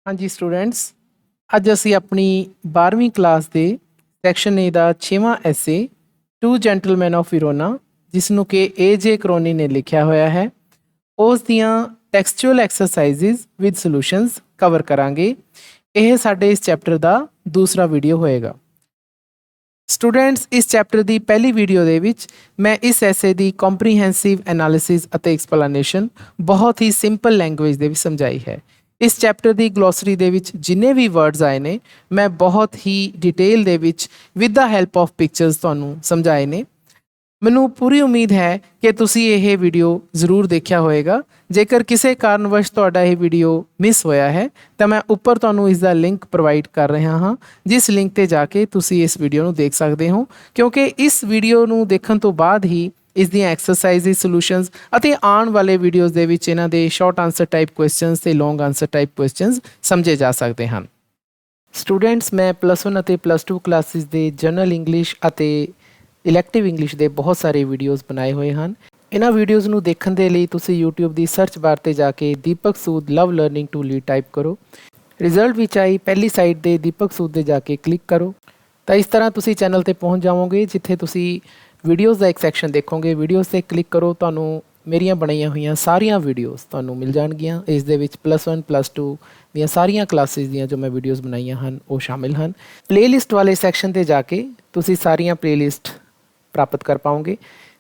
हाँ जी स्टूडेंट्स, ਅੱਜ ਅਸੀਂ ਆਪਣੀ 12ਵੀਂ ਕਲਾਸ ਦੇ ਸੈਕਸ਼ਨ ਏ ਦਾ 6ਵਾਂ ਐਸੇ ਟੂ ਜੈਂਟਲਮੈਨ ਆਫ ਵਿਰੋਨਾ ਜਿਸ ਨੂੰ ਕਿ ਏ.ਜੇ. ਕਰੋਨੀ ਨੇ ਲਿਖਿਆ ਹੋਇਆ ਹੈ ਉਸ ਦੀਆਂ ਟੈਕਸਚੁਅਲ ਐਕਸਰਸਾਈਜ਼ਸ ਵਿਦ ਸੋਲੂਸ਼ਨਸ ਕਵਰ ਕਰਾਂਗੇ। ਇਹ ਸਾਡੇ ਇਸ ਚੈਪਟਰ ਦਾ ਦੂਸਰਾ ਵੀਡੀਓ ਹੋਏਗਾ। ਸਟੂਡੈਂਟਸ, ਇਸ ਚੈਪਟਰ ਦੀ ਪਹਿਲੀ ਵੀਡੀਓ ਦੇ ਵਿੱਚ ਮੈਂ ਇਸ ਐਸੇ ਦੀ ਕੰਪਰੀਹੈਂਸਿਵ ਐਨਾਲਿਸਿਸ ਅਤੇ ਐਕਸਪਲੇਨੇਸ਼ਨ ਬਹੁਤ ਹੀ ਸਿੰਪਲ ਲੈਂਗੁਏਜ ਦੇ ਵਿੱਚ ਸਮਝਾਈ ਹੈ। ਇਸ ਚੈਪਟਰ ਦੀ ਗਲੋਸਰੀ ਦੇ ਵਿੱਚ ਜਿੰਨੇ ਵੀ ਵਰਡਸ ਆਏ ਨੇ ਮੈਂ ਬਹੁਤ ਹੀ ਡਿਟੇਲ ਦੇ ਵਿੱਚ with the help of pictures ਤੁਹਾਨੂੰ ਸਮਝਾਏ ਨੇ। ਮੈਨੂੰ ਪੂਰੀ ਉਮੀਦ ਹੈ ਕਿ ਤੁਸੀਂ ਇਹ ਵੀਡੀਓ ਜ਼ਰੂਰ ਦੇਖਿਆ ਹੋਵੇਗਾ। ਜੇਕਰ ਕਿਸੇ ਕਾਰਨਵਸ਼ ਤੁਹਾਡਾ ਇਹ ਵੀਡੀਓ ਮਿਸ ਹੋਇਆ ਹੈ ਤਾਂ ਮੈਂ ਉੱਪਰ ਤੁਹਾਨੂੰ ਇਸ ਦਾ ਲਿੰਕ ਪ੍ਰੋਵਾਈਡ ਕਰ ਰਿਹਾ ਹਾਂ, ਜਿਸ ਲਿੰਕ ਤੇ ਜਾ ਕੇ ਤੁਸੀਂ ਇਸ ਵੀਡੀਓ ਨੂੰ ਦੇਖ ਸਕਦੇ ਹੋ, ਕਿਉਂਕਿ ਇਸ ਵੀਡੀਓ ਨੂੰ ਦੇਖਣ ਤੋਂ ਬਾਅਦ ਹੀ ਇਸ ਦੀਆਂ ਐਕਸਰਸਾਈਜ਼ਸ, ਸੋਲੂਸ਼ਨਸ ਅਤੇ ਆਉਣ ਵਾਲੇ ਵੀਡੀਓਜ਼ ਦੇ ਵਿੱਚ ਇਹਨਾਂ ਦੇ ਸ਼ਾਰਟ ਆਨਸਰ ਟਾਈਪ ਕੁਐਸਚਨਸ ਤੇ ਲੌਂਗ ਆਨਸਰ ਟਾਈਪ ਕੁਐਸਚਨਸ ਸਮਝੇ ਜਾ ਸਕਦੇ ਹਨ। ਸਟੂਡੈਂਟਸ, ਮੈਂ +1 ਅਤੇ +2 ਕਲਾਸਿਸ ਦੇ ਜਨਰਲ ਇੰਗਲਿਸ਼ ਅਤੇ ਇਲੈਕਟਿਵ ਇੰਗਲਿਸ਼ ਦੇ ਬਹੁਤ ਸਾਰੇ ਵੀਡੀਓਜ਼ ਬਣਾਏ ਹੋਏ ਹਨ। ਇਹਨਾਂ ਵੀਡੀਓਜ਼ ਨੂੰ ਦੇਖਣ ਦੇ ਲਈ ਤੁਸੀਂ YouTube ਦੀ ਸਰਚ ਬਾਰ ਤੇ ਜਾ ਕੇ ਦੀਪਕ ਸੂਦ ਲਵ ਲਰਨਿੰਗ ਟੂ ਲੀਡ ਟਾਈਪ ਕਰੋ। ਰਿਜ਼ਲਟ ਵਿੱਚ ਆਈ ਪਹਿਲੀ ਸਾਈਟ ਤੇ ਦੀਪਕ ਸੂਦ ਤੇ ਜਾ ਕੇ ਕਲਿੱਕ ਕਰੋ ਤਾਂ ਇਸ ਤਰ੍ਹਾਂ ਤੁਸੀਂ ਚੈਨਲ ਤੇ ਪਹੁੰਚ ਜਾਵੋਗੇ, ਜਿੱਥੇ ਤੁਸੀਂ ਵੀਡੀਓਜ਼ ਦਾ ਇੱਕ ਸੈਕਸ਼ਨ ਦੇਖੋਗੇ। ਵੀਡੀਓਜ਼ ਤੇ ਕਲਿੱਕ ਕਰੋ, ਤੁਹਾਨੂੰ ਮੇਰੀਆਂ ਬਣਾਈਆਂ ਹੋਈਆਂ ਸਾਰੀਆਂ ਵੀਡੀਓਜ਼ ਤੁਹਾਨੂੰ ਮਿਲ ਜਾਣਗੀਆਂ। ਇਸ ਦੇ ਵਿੱਚ +1 +2 ਦੀਆਂ ਸਾਰੀਆਂ ਕਲਾਸਿਸ ਦੀਆਂ ਜੋ ਮੈਂ ਵੀਡੀਓਜ਼ ਬਣਾਈਆਂ ਹਨ ਉਹ ਸ਼ਾਮਿਲ ਹਨ। ਪਲੇਲਿਸਟ ਵਾਲੇ ਸੈਕਸ਼ਨ ਤੇ ਜਾ ਕੇ ਤੁਸੀਂ ਸਾਰੀਆਂ ਪਲੇਲਿਸਟ ਪ੍ਰਾਪਤ ਕਰ ਪਾਓਗੇ,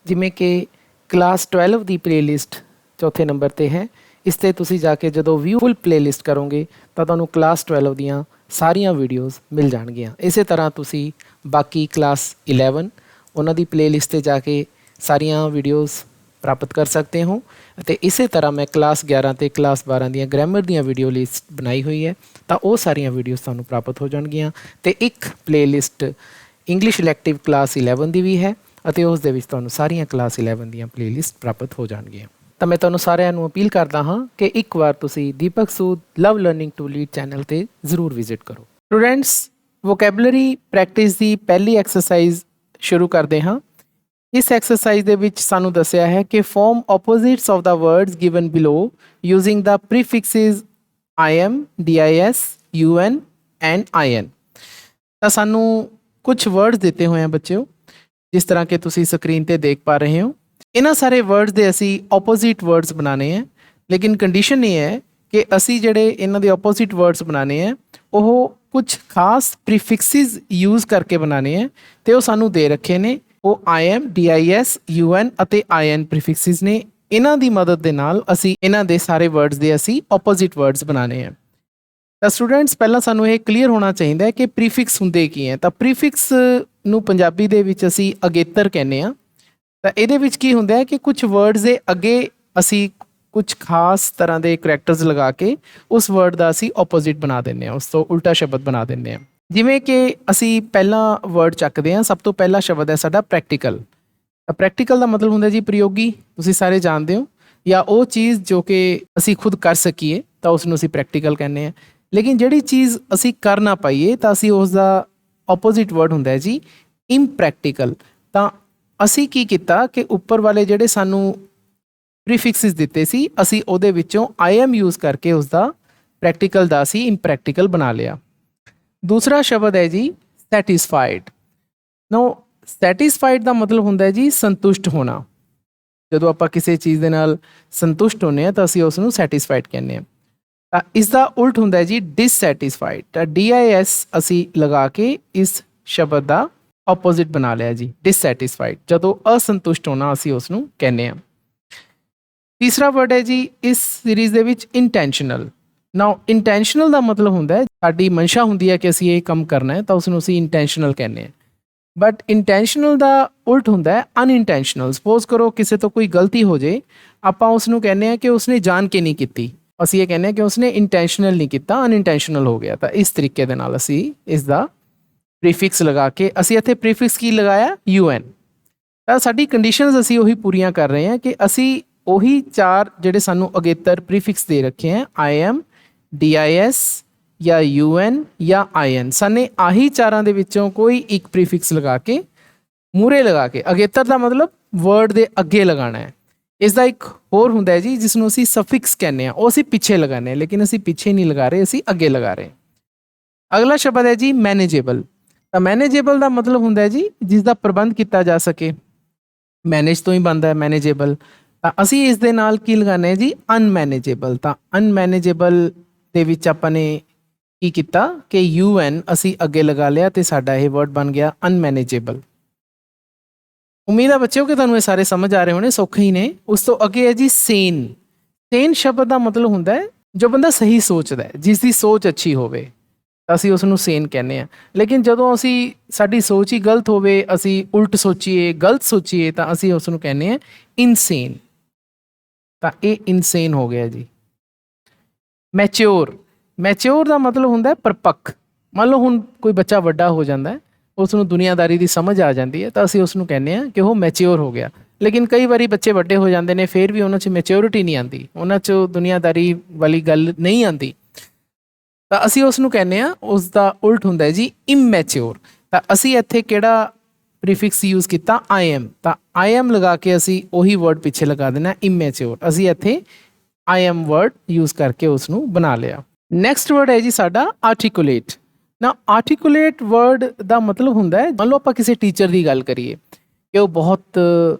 ਜਿਵੇਂ ਕਿ ਕਲਾਸ 12 ਦੀ ਪਲੇਲਿਸਟ ਚੌਥੇ ਨੰਬਰ ਤੇ ਹੈ। ਇਸ ਤੇ ਤੁਸੀਂ ਜਾ ਕੇ ਜਦੋਂ ਵਿਊ ਫੁੱਲ ਪਲੇਲਿਸਟ ਕਰੋਗੇ ਤਾਂ ਤੁਹਾਨੂੰ ਕਲਾਸ 12 ਦੀਆਂ ਸਾਰੀਆਂ ਵੀਡੀਓਜ਼ ਮਿਲ ਜਾਣਗੀਆਂ। ਇਸੇ ਤਰ੍ਹਾਂ ਤੁਸੀਂ ਬਾਕੀ ਕਲਾਸ 11 ਉਹਨਾਂ ਦੀ ਪਲੇਲਿਸਟ ਤੇ ਜਾ ਕੇ ਸਾਰੀਆਂ ਵੀਡੀਓਜ਼ ਪ੍ਰਾਪਤ ਕਰ ਸਕਦੇ ਹੋ। ਅਤੇ ਇਸੇ ਤਰ੍ਹਾਂ ਮੈਂ ਕਲਾਸ 11 ਤੇ ਕਲਾਸ 12 ਦੀਆਂ ਗ੍ਰਾਮਰ ਦੀਆਂ ਵੀਡੀਓ ਲਿਸਟ ਬਣਾਈ ਹੋਈ ਹੈ, ਤਾਂ ਉਹ ਸਾਰੀਆਂ ਵੀਡੀਓਜ਼ ਤੁਹਾਨੂੰ ਪ੍ਰਾਪਤ ਹੋ ਜਾਣਗੀਆਂ। ਅਤੇ ਇੱਕ ਪਲੇਲਿਸਟ ਇੰਗਲਿਸ਼ ਇਲੈਕਟਿਵ ਕਲਾਸ 11 ਦੀ ਵੀ ਹੈ ਅਤੇ ਉਸ ਦੇ ਵਿੱਚ ਤੁਹਾਨੂੰ ਸਾਰੀਆਂ ਕਲਾਸ 11 ਦੀਆਂ ਪਲੇਲਿਸਟ ਪ੍ਰਾਪਤ ਹੋ ਜਾਣਗੀਆਂ। ਤਾਂ ਮੈਂ ਤੁਹਾਨੂੰ ਸਾਰਿਆਂ ਨੂੰ ਅਪੀਲ ਕਰਦਾ ਹਾਂ ਕਿ ਇੱਕ ਵਾਰ ਤੁਸੀਂ ਦੀਪਕ ਸੂਦ ਲਵ ਲਰਨਿੰਗ ਟੂ ਲੀਡ ਚੈਨਲ ਤੇ ਜ਼ਰੂਰ ਵਿਜ਼ਿਟ ਕਰੋ। ਸਟੂਡੈਂਟਸ, ਵੋਕੈਬਲਰੀ ਪ੍ਰੈਕਟਿਸ ਦੀ ਪਹਿਲੀ ਐਕਸਰਸਾਈਜ਼ ਸ਼ੁਰੂ ਕਰਦੇ ਹਾਂ। ਇਸ ਐਕਸਰਸਾਈਜ਼ ਦੇ ਵਿੱਚ ਸਾਨੂੰ ਦੱਸਿਆ ਹੈ ਕਿ form opposites of the words given below using the prefixes im, dis, un and in। ਤਾਂ ਸਾਨੂੰ ਕੁਝ ਵਰਡਸ ਦਿੱਤੇ ਹੋਏ ਆ ਬੱਚਿਓ, ਜਿਸ ਤਰ੍ਹਾਂ ਕਿ ਤੁਸੀਂ ਸਕਰੀਨ ਤੇ ਦੇਖ ਪਾ ਰਹੇ ਹੋ। ਇਹਨਾਂ ਸਾਰੇ ਵਰਡਸ ਦੇ ਅਸੀਂ ਆਪੋਜ਼ਿਟ ਵਰਡਸ ਬਣਾਉਣੇ ਹੈ, ਲੇਕਿਨ ਕੰਡੀਸ਼ਨ ਇਹ ਹੈ ਕਿ ਅਸੀਂ ਜਿਹੜੇ ਇਹਨਾਂ ਦੇ ਆਪੋਜ਼ਿਟ ਵਰਡਸ ਬਣਾਉਣੇ ਹੈ ਉਹ ਕੁਝ ਖਾਸ ਪ੍ਰੀਫਿਕਸਿਸ ਯੂਜ਼ ਕਰਕੇ ਬਣਾਉਣੇ ਹੈ, ਤੇ ਉਹ ਸਾਨੂੰ ਦੇ ਰੱਖੇ ਨੇ। ਉਹ im, dis, un ਅਤੇ in ਪ੍ਰੀਫਿਕਸਿਸ ਨੇ। ਇਹਨਾਂ ਦੀ ਮਦਦ ਦੇ ਨਾਲ ਅਸੀਂ ਇਹਨਾਂ ਦੇ ਸਾਰੇ ਵਰਡਸ ਦੇ ਅਸੀਂ ਆਪੋਜ਼ਿਟ ਵਰਡਸ ਬਣਾਉਣੇ ਹੈ। ਤਾਂ ਸਟੂਡੈਂਟਸ, ਪਹਿਲਾਂ ਸਾਨੂੰ ਇਹ ਕਲੀਅਰ ਹੋਣਾ ਚਾਹੀਦਾ ਹੈ ਕਿ ਪ੍ਰੀਫਿਕਸ ਹੁੰਦੇ ਕੀ ਹੈ। ਤਾਂ ਪ੍ਰੀਫਿਕਸ ਨੂੰ ਪੰਜਾਬੀ ਦੇ ਵਿੱਚ ਅਸੀਂ ਅਗੇਤਰ ਕਹਿੰਦੇ ਹਾਂ। ਤਾਂ ਇਹਦੇ ਵਿੱਚ ਕੀ ਹੁੰਦਾ ਹੈ ਕਿ ਕੁਝ ਵਰਡਸ ਦੇ ਅੱਗੇ ਅਸੀਂ ਕੁਝ ਖਾਸ ਤਰ੍ਹਾਂ ਦੇ ਕਰੈਕਟਰਸ ਲਗਾ ਕੇ ਉਸ ਵਰਡ ਦਾ ਅਸੀਂ ਆਪੋਜ਼ਿਟ ਬਣਾ ਦਿੰਦੇ ਹਾਂ, ਉਸ ਤੋਂ ਉਲਟਾ ਸ਼ਬਦ ਬਣਾ ਦਿੰਦੇ ਹਾਂ। ਜਿਵੇਂ ਕਿ ਅਸੀਂ ਪਹਿਲਾ ਵਰਡ ਚੱਕਦੇ ਹਾਂ, ਸਭ ਤੋਂ ਪਹਿਲਾ ਸ਼ਬਦ ਹੈ ਸਾਡਾ ਪ੍ਰੈਕਟੀਕਲ। ਪ੍ਰੈਕਟੀਕਲ ਦਾ ਮਤਲਬ ਹੁੰਦਾ ਜੀ ਪ੍ਰਯੋਗੀ, ਤੁਸੀਂ ਸਾਰੇ ਜਾਣਦੇ ਹੋ, ਜਾਂ ਉਹ ਚੀਜ਼ ਜੋ ਕਿ ਅਸੀਂ ਖੁਦ ਕਰ ਸਕੀਏ ਤਾਂ ਉਸ ਨੂੰ ਅਸੀਂ ਪ੍ਰੈਕਟੀਕਲ ਕਹਿੰਦੇ ਹਾਂ। ਲੇਕਿਨ ਜਿਹੜੀ ਚੀਜ਼ ਅਸੀਂ ਕਰ ਨਾ ਪਾਈਏ ਤਾਂ ਅਸੀਂ ਉਸ ਦਾ ਆਪੋਜ਼ਿਟ ਵਰਡ ਹੁੰਦਾ ਹੈ ਜੀ ਇੰਪ੍ਰੈਕਟੀਕਲ। ਤਾਂ ਅਸੀਂ ਕੀ ਕੀਤਾ ਕਿ ਉੱਪਰ ਵਾਲੇ ਜਿਹੜੇ ਸਾਨੂੰ ਪ੍ਰੀਫਿਕਸਿਸ ਦਿੱਤੇ ਸੀ, ਅਸੀਂ ਉਹਦੇ ਵਿੱਚੋਂ im ਯੂਜ਼ ਕਰਕੇ ਉਸ ਦਾ ਪ੍ਰੈਕਟੀਕਲ ਦਾ ਅਸੀਂ ਇੰਪ੍ਰੈਕਟੀਕਲ ਬਣਾ ਲਿਆ। ਦੂਸਰਾ ਸ਼ਬਦ ਹੈ ਜੀ ਸੈਟਿਸਫਾਈਡ। ਨਾਓ ਸੈਟਿਸਫਾਈਡ ਦਾ ਮਤਲਬ ਹੁੰਦਾ ਹੈ ਜੀ ਸੰਤੁਸ਼ਟ ਹੋਣਾ। ਜਦੋਂ ਆਪਾਂ ਕਿਸੇ ਚੀਜ਼ ਦੇ ਨਾਲ ਸੰਤੁਸ਼ਟ ਹੁੰਦੇ ਹਾਂ ਤਾਂ ਅਸੀਂ ਉਸ ਨੂੰ ਸੈਟਿਸਫਾਈਡ ਕਹਿੰਦੇ ਹਾਂ। ਤਾਂ ਇਸ ਦਾ ਉਲਟ ਹੁੰਦਾ ਹੈ ਜੀ ਡਿਸਸੈਟਿਸਫਾਈਡ। ਤਾਂ dis ਅਸੀਂ ਲਗਾ ਕੇ ਇਸ ਸ਼ਬਦ ਦਾ ਆਪੋਜ਼ਿਟ ਬਣਾ ਲਿਆ ਜੀ ਡਿਸਸੈਟਿਸਫਾਈਡ। ਜਦੋਂ ਅਸੰਤੁਸ਼ਟ ਹੋਣਾ ਅਸੀਂ ਉਸ ਨੂੰ ਕਹਿੰਦੇ ਹਾਂ। ਤੀਸਰਾ ਵਰਡ ਹੈ ਜੀ ਇਸ ਸੀਰੀਜ਼ ਦੇ ਵਿੱਚ ਇੰਟੈਂਸ਼ਨਲ। ਨਾਓ ਇੰਟੈਂਸ਼ਨਲ ਦਾ ਮਤਲਬ ਹੁੰਦਾ ਹੈ ਸਾਡੀ ਮਨਸ਼ਾ ਹੁੰਦੀ ਹੈ ਕਿ ਅਸੀਂ ਇਹ ਕੰਮ ਕਰਨਾ ਹੈ, ਤਾਂ ਉਸ ਨੂੰ ਅਸੀਂ ਇੰਟੈਂਸ਼ਨਲ ਕਹਿੰਦੇ ਹਾਂ। ਬਟ ਇੰਟੈਂਸ਼ਨਲ ਦਾ ਉਲਟ ਹੁੰਦਾ ਹੈ ਅਨਇੰਟੈਂਸ਼ਨਲ। ਸਪੋਜ਼ ਕਰੋ ਕਿਸੇ ਤੋਂ ਕੋਈ ਗਲਤੀ ਹੋ ਜੇ, ਆਪਾਂ ਉਸ ਨੂੰ ਕਹਿੰਦੇ ਹਾਂ ਕਿ ਉਸਨੇ ਜਾਣ ਕੇ ਨਹੀਂ ਕੀਤੀ। ਅਸੀਂ ਇਹ ਕਹਿੰਦੇ ਹਾਂ ਕਿ ਉਸਨੇ ਇੰਟੈਂਸ਼ਨਲ ਨਹੀਂ ਕੀਤਾ, ਅਨਇੰਟੈਂਸ਼ਨਲ ਹੋ ਗਿਆ। ਤਾਂ ਇਸ ਤਰੀਕੇ ਦੇ ਨਾਲ ਅਸੀਂ ਇਸ ਦਾ ਪ੍ਰੀਫਿਕਸ ਲਗਾ ਕੇ, ਅਸੀਂ ਇੱਥੇ ਪ੍ਰੀਫਿਕਸ ਕੀ ਲਗਾਇਆ un। ਤਾਂ ਸਾਡੀ ਕੰਡੀਸ਼ਨਸ ਅਸੀਂ ਉਹੀ ਪੂਰੀਆਂ ਕਰ ਰਹੇ ਹਾਂ ਕਿ ਅਸੀਂ ਉਹੀ ਚਾਰ ਜਿਹੜੇ ਸਾਨੂੰ ਅਗੇਤਰ ਪ੍ਰੀਫਿਕਸ ਦੇ ਰੱਖੇ ਹੈ im, dis ਜਾਂ un ਜਾਂ in, ਸਾਨੇ ਆਹੀ ਚਾਰਾਂ ਦੇ ਵਿੱਚੋਂ ਕੋਈ ਇੱਕ ਪ੍ਰੀਫਿਕਸ ਲਗਾ ਕੇ ਮੂਹਰੇ ਲਗਾ ਕੇ, ਅਗੇਤਰ ਦਾ ਮਤਲਬ ਵਰਡ ਦੇ ਅੱਗੇ ਲਗਾਉਣਾ ਹੈ। ਇਸ ਦਾ ਇੱਕ ਹੋਰ ਹੁੰਦਾ ਹੈ ਜੀ ਜਿਸ ਨੂੰ ਅਸੀਂ ਸਫਿਕਸ ਕਹਿੰਦੇ ਆ, ਉਹ ਅਸੀਂ ਪਿੱਛੇ ਲਗਾਉਂਦੇ ਹਾਂ, ਲੇਕਿਨ ਅਸੀਂ ਪਿੱਛੇ ਨਹੀਂ ਲਗਾ ਰਹੇ, ਅਸੀਂ ਅੱਗੇ ਲਗਾ ਰਹੇ ਹਾਂ। ਅਗਲਾ ਸ਼ਬਦ ਹੈ ਜੀ ਮੈਨੇਜੇਬਲ। ਤਾਂ ਮੈਨੇਜੇਬਲ ਦਾ ਮਤਲਬ ਹੁੰਦਾ ਹੈ ਜੀ ਜਿਸ ਦਾ ਪ੍ਰਬੰਧ ਕੀਤਾ ਜਾ ਸਕੇ। ਮੈਨੇਜ ਤੋਂ ਹੀ ਬਣਦਾ ਹੈ ਮੈਨੇਜੇਬਲ। ਤਾਂ ਅਸੀਂ ਇਸ ਦੇ ਨਾਲ ਕੀ ਲਗਾਉਂਦੇ ਹਾਂ ਜੀ ਅਨਮੈਨੇਜੇਬਲ। ਤਾਂ ਅਨਮੈਨੇਜੇਬਲ ਦੇ ਵਿੱਚ ਆਪਾਂ ਨੇ ਕੀ ਕੀਤਾ ਕਿ UN ਅਸੀਂ ਅੱਗੇ ਲਗਾ ਲਿਆ ਤੇ ਸਾਡਾ ਇਹ ਵਰਡ ਬਣ ਗਿਆ ਅਨਮੈਨੇਜੇਬਲ। ਉਮੀਦ ਹੈ ਬੱਚਿਓ ਕਿ ਤੁਹਾਨੂੰ ਇਹ ਸਾਰੇ ਸਮਝ ਆ ਰਹੇ ਹੋਣੇ, ਸੌਖੇ ਹੀ ਨੇ। ਉਸ ਤੋਂ ਅੱਗੇ ਹੈ ਜੀ ਸੇਨ। ਸੇਨ ਸ਼ਬਦ ਦਾ ਮਤਲਬ ਹੁੰਦਾ ਹੈ ਜੋ ਬੰਦਾ ਸਹੀ ਸੋਚਦਾ ਹੈ, ਜਿਸ ਦੀ ਸੋਚ ਅੱਛੀ ਹੋਵੇ, ਤਾਂ ਅਸੀਂ ਉਸ ਨੂੰ ਸੇਨ ਕਹਿੰਦੇ ਹਾਂ। ਲੇਕਿਨ ਜਦੋਂ ਅਸੀਂ ਸਾਡੀ ਸੋਚ ਹੀ ਗਲਤ ਹੋਵੇ, ਅਸੀਂ ਉਲਟ ਸੋਚੀਏ, ਗਲਤ ਸੋਚੀਏ, ਤਾਂ ਅਸੀਂ ਉਸ ਨੂੰ ਕਹਿੰਦੇ ਹਾਂ ਇਨਸੇਨ। ਤਾਂ ਇਹ ਇਨਸੇਨ ਹੋ ਗਿਆ ਜੀ। ਮੈਚਿਓਰ। ਮੈਚਿਓਰ ਦਾ ਮਤਲਬ ਹੁੰਦਾ ਹੈ ਪਰਿਪੱਕ। ਮੰਨ ਲਓ ਹੁਣ ਕੋਈ ਬੱਚਾ ਵੱਡਾ ਹੋ ਜਾਂਦਾ ਹੈ, ਉਸ ਨੂੰ ਦੁਨੀਆਦਾਰੀ ਦੀ ਸਮਝ ਆ ਜਾਂਦੀ ਹੈ, ਤਾਂ ਅਸੀਂ ਉਸ ਨੂੰ ਕਹਿੰਦੇ ਹਾਂ ਕਿ ਉਹ ਮੈਚਿਓਰ ਹੋ ਗਿਆ। ਲੇਕਿਨ ਕਈ ਵਾਰੀ ਬੱਚੇ ਵੱਡੇ ਹੋ ਜਾਂਦੇ ਨੇ, ਫਿਰ ਵੀ ਉਹਨਾਂ 'ਚ ਮੈਚਿਓਰਿਟੀ ਨਹੀਂ ਆਉਂਦੀ, ਉਹਨਾਂ 'ਚ ਦੁਨੀਆਦਾਰੀ ਵਾਲੀ ਗੱਲ ਨਹੀਂ ਆਉਂਦੀ, ਤਾਂ ਅਸੀਂ ਉਸ ਨੂੰ ਕਹਿੰਦੇ ਹਾਂ ਉਸ ਦਾ ਉਲਟ ਹੁੰਦਾ ਜੀ ਇਮੈਚਿਓਰ। ਤਾਂ ਅਸੀਂ ਇੱਥੇ ਕਿਹੜਾ ਪ੍ਰੀਫਿਕਸ ਯੂਜ਼ ਕੀਤਾ IM। ਤਾਂ IM ਲਗਾ ਕੇ ਅਸੀਂ ਉਹੀ ਵਰਡ ਪਿੱਛੇ ਲਗਾ ਦੇਣਾ ਇਮੈਚਿਓਰ। ਅਸੀਂ ਇੱਥੇ IM ਵਰਡ ਯੂਜ਼ ਕਰਕੇ ਉਸ ਨੂੰ ਬਣਾ ਲਿਆ। ਨੈਕਸਟ ਵਰਡ ਹੈ ਜੀ ਸਾਡਾ ਆਰਟੀਕੂਲੇਟ। ਨਾ ਆਰਟੀਕੂਲੇਟ ਵਰਡ ਦਾ ਮਤਲਬ ਹੁੰਦਾ ਹੈ, ਮੰਨ ਲਓ ਆਪਾਂ ਕਿਸੇ ਟੀਚਰ ਦੀ ਗੱਲ ਕਰੀਏ ਕਿ ਉਹ ਬਹੁਤ